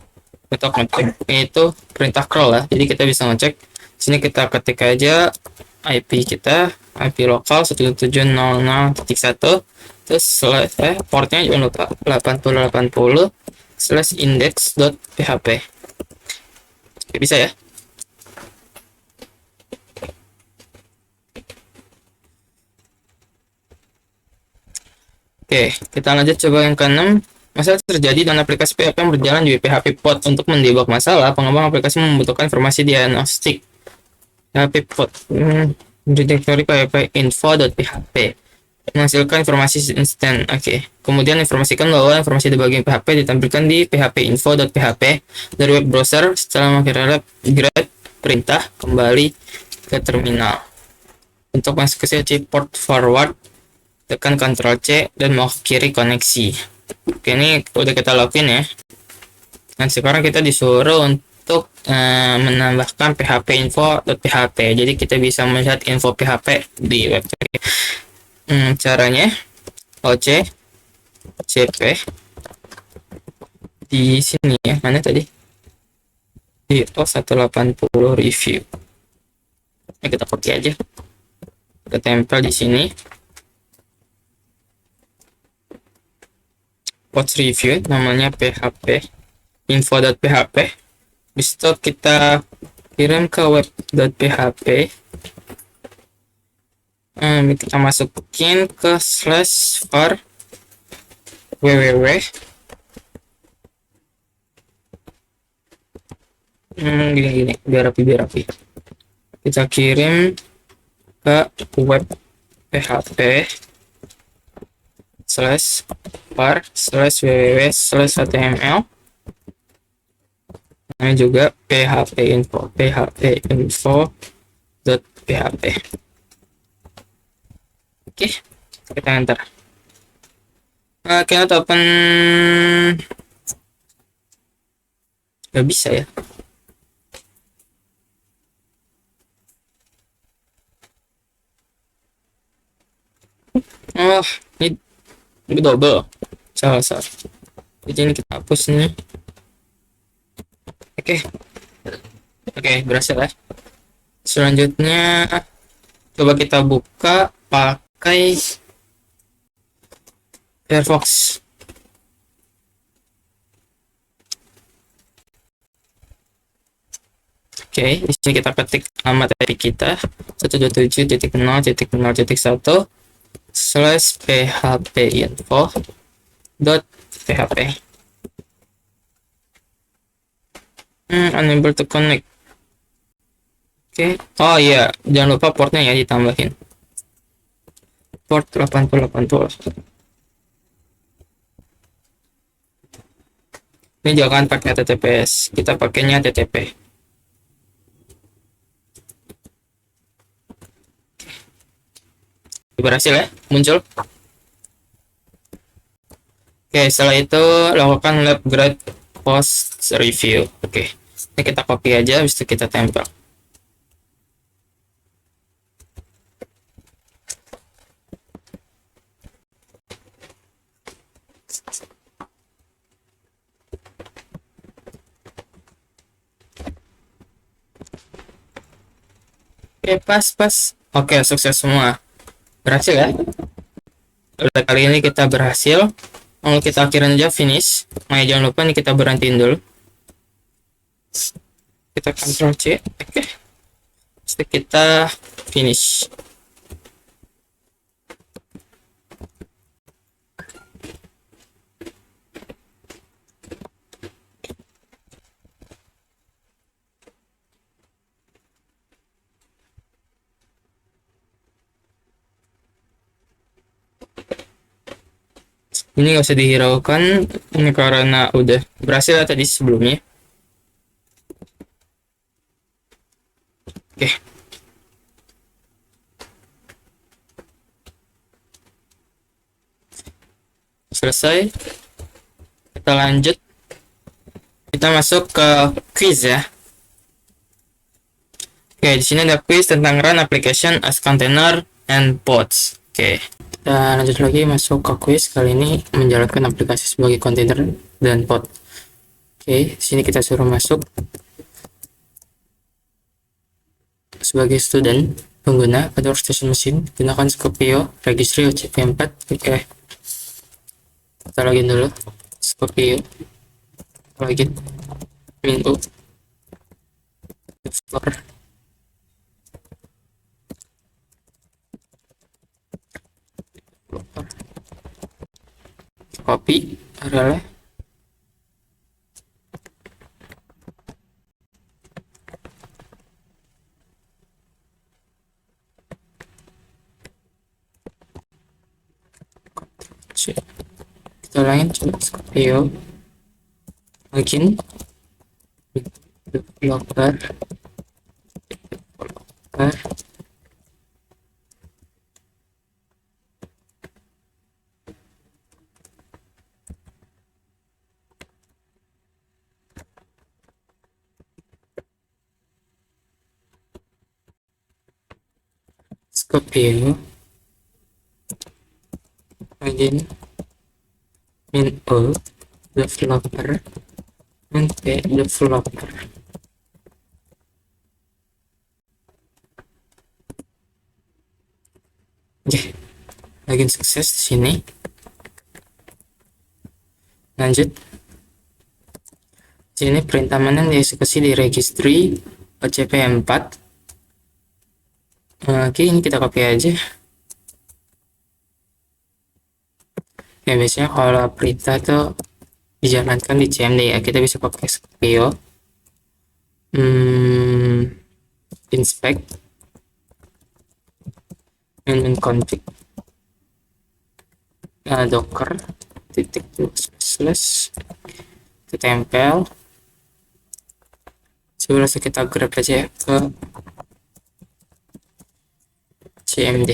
untuk ngecek, yaitu perintah curl ya. Jadi kita bisa ngecek sini, kita ketik aja IP kita, IP lokal 172.0.1, terus portnya jangan lupa 8080 /index.php. Oke, bisa ya. Oke, kita lanjut coba yang ke-6. Masalah terjadi dan aplikasi PHP yang berjalan di PHP pod. Untuk mendebug masalah, pengembang aplikasi membutuhkan informasi diagnostik PHP pod. Directory PHP info.php menghasilkan informasi instan. Oke. Kemudian informasikan bahwa informasi debugging PHP ditampilkan di php info.php dari web browser. Setelah mengakhiri grade perintah kembali ke terminal. Untuk mengeksekusi port forward, tekan Ctrl C dan mau kiri koneksi. Oke, ini udah kita lakuin ya. Dan sekarang kita disuruh untuk menambahkan php info.php. Jadi kita bisa melihat info PHP di web. Caranya OC CP di sini ya. Mana tadi? Di O180 review. Ini kita copy aja. Kita tempel di sini. Pods review namanya php info.php. Bisa kita kirim ke web.php. Kita masukin ke /var www gini biar rapi. Kita kirim ke web php slash var slash www slash html. Namanya juga php info dot php. Oke, kita enter. Cannot open, nggak bisa ya. Oh, ini double. Salah. Jadi ini kita hapus nih. Oke, berhasil ya. Selanjutnya coba kita buka pakai Firefox. Oke, di sini kita ketik nama tadi kita 127.0.0.1 slash phpinfo dot php. Unable to connect. Oke. Oh iya, jangan lupa portnya ya ditambahin. Port 8080. Ini jangan pakai HTTPS, kita pakainya HTTP. Berhasil ya, muncul. Oke, setelah itu lakukan lab grade post review. Oke, ini kita copy aja, habis itu kita tempel. Oke, pas. Oke, sukses semua. Berhasil ya. Udah, kali ini kita berhasil. Lalu kita akhirin aja finish. Nah, jangan lupa nih kita berhentiin dulu. Kita Ctrl C. Oke. Terus kita finish. Ini nggak usah dihiraukan, ini karena udah berhasil ya tadi sebelumnya. Oke. Selesai. Kita lanjut. Kita masuk ke quiz ya. Oke, di sini ada quiz tentang run application as container and pods. Oke. Kita lanjut lagi masuk ke quiz. Kali ini menjalankan aplikasi sebagai container dan pod. Oke, sini kita suruh masuk sebagai student pengguna pada workstation mesin, gunakan Skopio registry OCP4. Oke, kita login dulu. Skopio login menu developer. Copy URL. Kita ulangin, coba Skopio login developer. Skopio login menu developer developer. Oke, login sukses di sini. Lanjut. Di sini perintah mana dieksekusi di registry OCP4. Oke, ini kita copy aja. Ya, biasanya kalau perintah tuh dijalankan di CMD ya, kita bisa pakai Skopio. Inspect min config docker titik slash kita tempel. Coba kita grab aja ya ke cmd.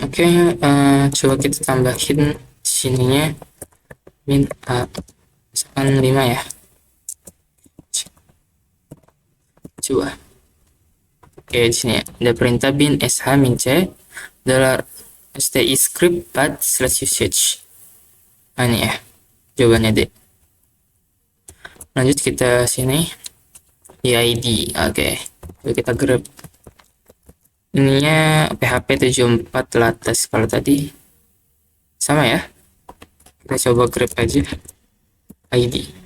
Oke, coba kita tambahin sininya min misalkan 5 ya. Coba. Oke, di sini ya. Ada perintah bin sh min c dollar sti script path slash usage. Nah, ini ya jawabannya deh. Lanjut kita sini id. Oke, coba kita grab ininya php 74 latas. Kalau tadi sama ya, kita coba grab aja id.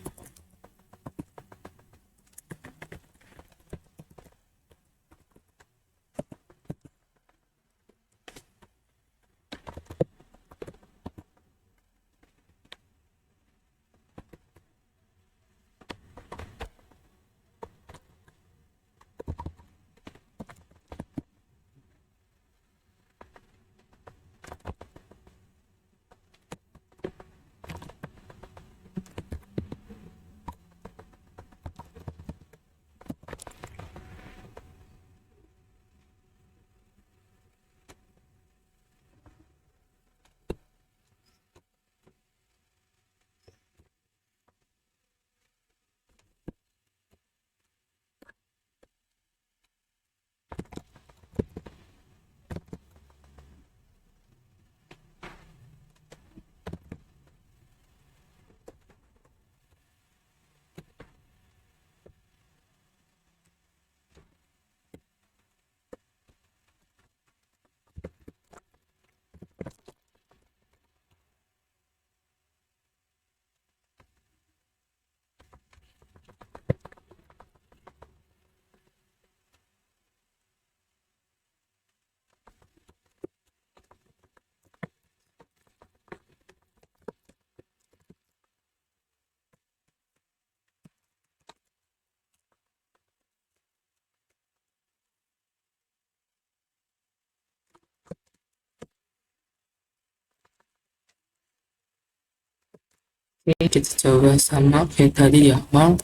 Oke, kita coba sama kayak tadi di awal.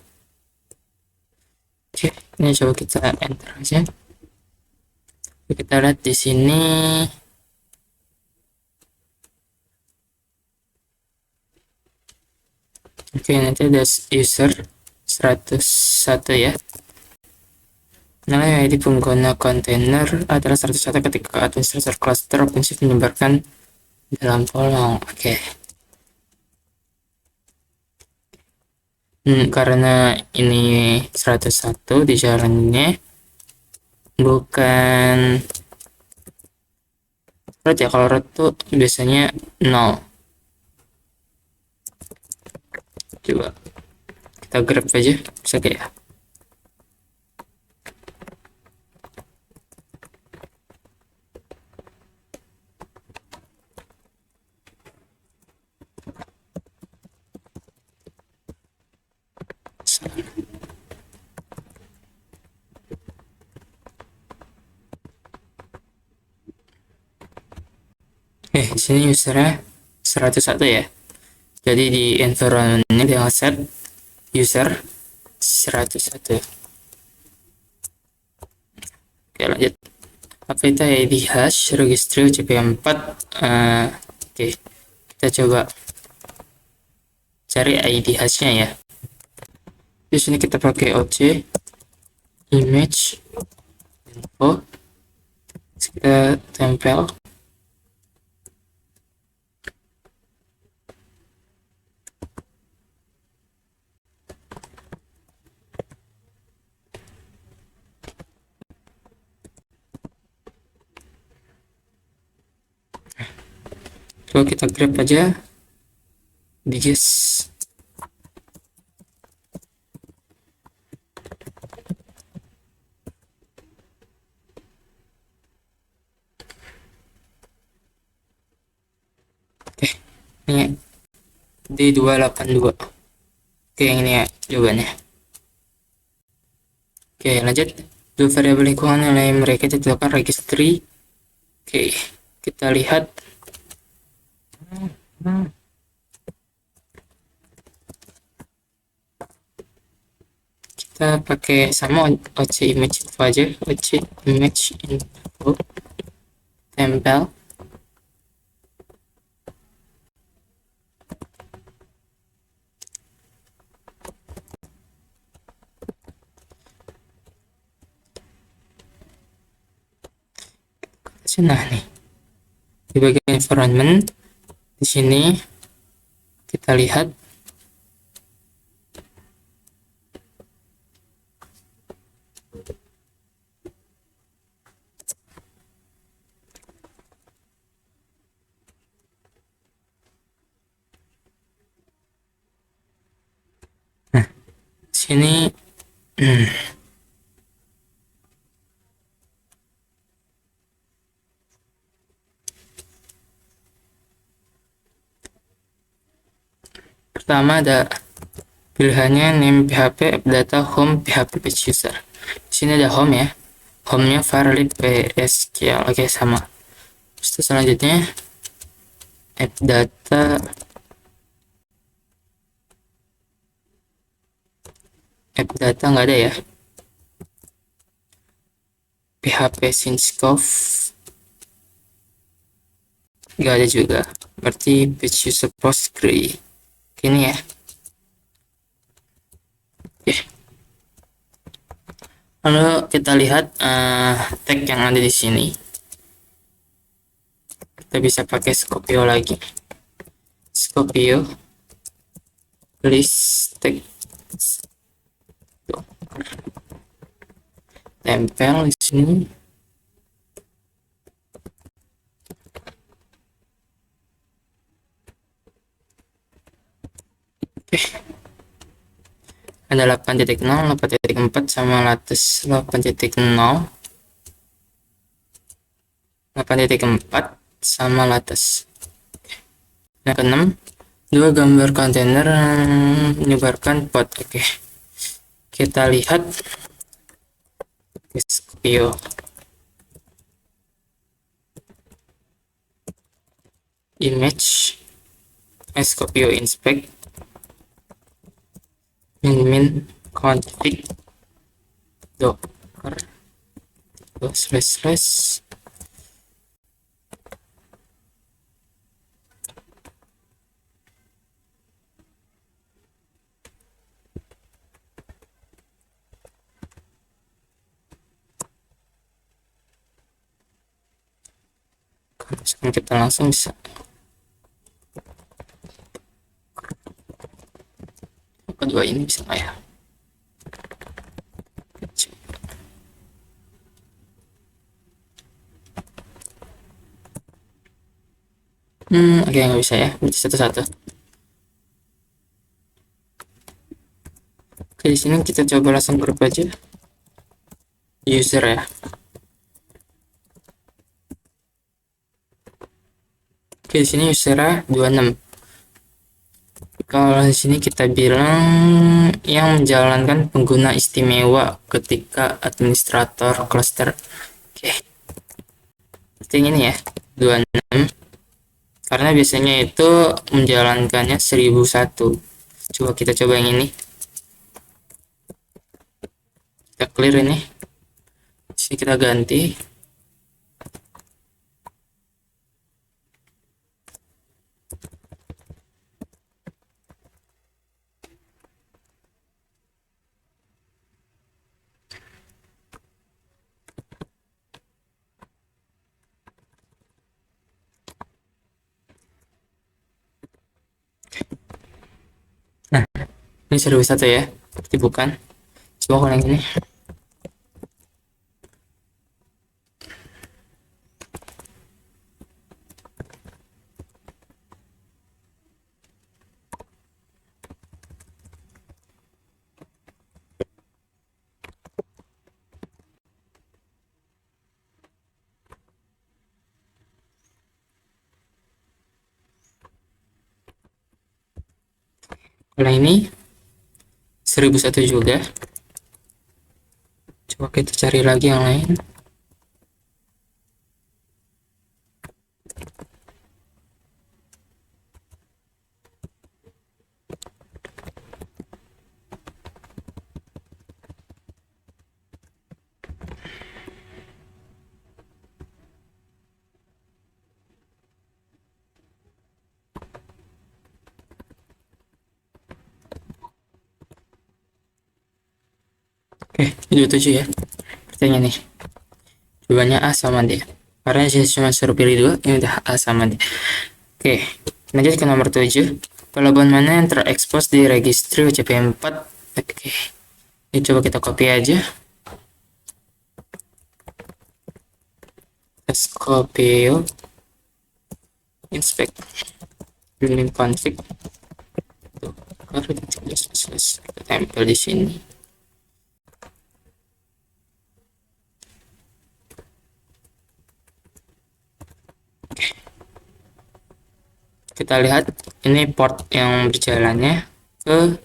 Oke, ini coba kita enter aja. Kita lihat di sini. Oke, nanti ada user 101 ya. Nilai ID pengguna kontainer adalah 101 ketika administrator cluster OpenShift menyebarkan dalam kolong. Oke. Karena ini 101 di jalannya bukan root ya. Kalau root tuh biasanya 0. Coba kita grab aja, bisa kayak di sini usernya 101 ya. Jadi di environment-nya dengan set user 101. Oke, lanjut. Apa itu ID hash registry CP4? Oke, kita coba cari ID hashnya ya. Di sini kita pakai OC image info, kita tempel. Coba kita grab aja digest. Oke, ini D282. Oke, yang ini ya jawabannya. Oke, lanjut. Dua variabel lingkungan nilai mereka ditetapkan registry. Oke, kita lihat. Kita pakai sama OC image info aja. OC image info tempel. Nah nih, di bagian environment di sini kita lihat sini. Pertama ada pilihannya name PHP, appdata, home, PHP page user. Di sini ada home ya. Home-nya varlib PSQL. Oke, sama. Terus selanjutnya appdata, appdata nggak ada ya. PHP Sinskov nggak ada juga. Berarti page user Postgre. Ini ya. Oke. Lalu kita lihat tag yang ada di sini. Kita bisa pakai Scopio lagi. Scopio list tag. Tuh. Tempel di sini. Oke. Ada 8.0, 8.4 sama latest 8.0. 8.4 sama latest. Yang keenam, dua gambar kontainer menyebarkan pot. Oke. Kita lihat Scopio image, Scopio inspect, min config docker slash sekarang kita langsung bisa kedua ini bisa nggak ya. Oke, nggak bisa ya, berarti satu-satu. Oke, di sini kita coba langsung grup aja user ya. Oke, di sini usernya 26. Kalau di sini kita bilang yang menjalankan pengguna istimewa ketika administrator cluster. Oke. Seperti ini ya, 26. Karena biasanya itu menjalankannya 1001. Coba kita coba yang ini. Kita clear ini. Di sini kita ganti. Nah, ini 1001 ya. Berarti bukan. Coba kalau yang ini. Setelah ini 1001 juga. Coba kita cari lagi yang lain. Oke, 27 ya. Pertanyaan nih. Jawabannya A sama D. Karena saya cuma suruh pilih dua, ini udah A sama D. Oke, lanjut ke nomor 7. Pelabuhan mana yang terekspos di registry WCP 4? Oke, ini coba kita copy aja. Let's copy, inspect, building config. Kita tempel di sini. Kita lihat ini port yang berjalannya ke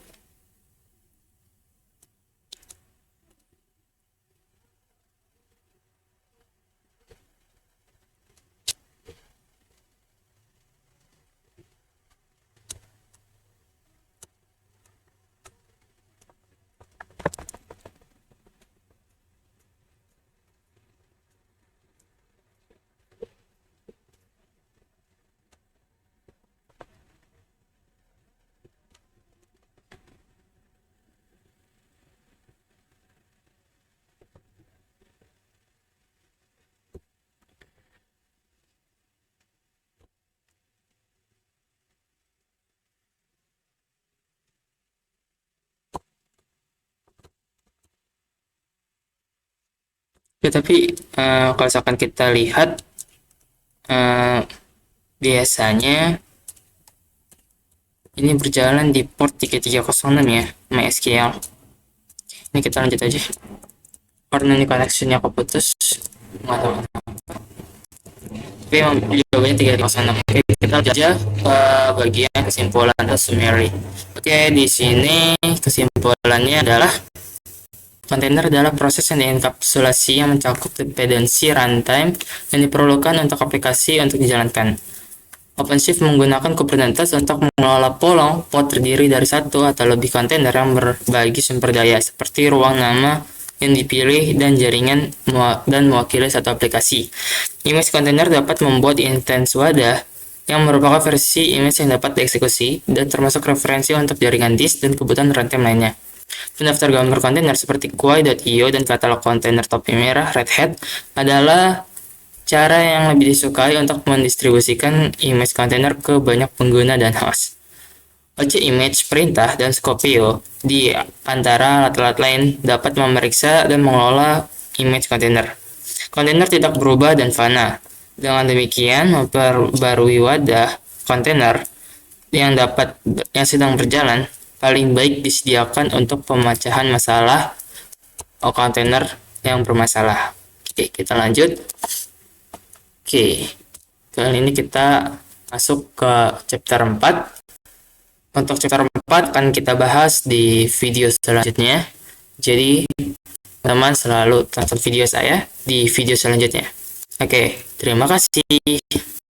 ya, tapi kalau misalkan kita lihat biasanya ini berjalan di port 3306 ya, MySQL. Ini kita lanjut aja. Karena ini koneksinya keputus, nggak tahu. Tapi emang jawabannya 306. Oke, kita lanjut aja ke bagian kesimpulan atau summary. Oke, di sini kesimpulannya adalah kontainer adalah proses yang dienkapsulasi yang mencakup dependensi runtime yang diperlukan untuk aplikasi untuk dijalankan. OpenShift menggunakan Kubernetes untuk mengelola pod terdiri dari satu atau lebih kontainer yang berbagi sumber daya seperti ruang nama yang dipilih dan jaringan dan mewakili satu aplikasi. Image container dapat membuat instance wadah yang merupakan versi image yang dapat dieksekusi dan termasuk referensi untuk jaringan disk dan kebutuhan runtime lainnya. Pendaftar gambar kontainer seperti Quay.io dan katalog kontainer topi merah Red Hat adalah cara yang lebih disukai untuk mendistribusikan image container ke banyak pengguna dan host. Objek image, perintah, dan Skopeo di antara alat-alat lain dapat memeriksa dan mengelola image container. Kontainer tidak berubah dan fana. Dengan demikian, memperbarui wadah kontainer yang sedang berjalan paling baik disediakan untuk pemecahan masalah kontainer yang bermasalah. Oke, kita lanjut. Oke, kali ini kita masuk ke chapter 4. Untuk chapter 4 akan kita bahas di video selanjutnya. Jadi, teman-teman selalu tonton video saya di video selanjutnya. Oke, terima kasih.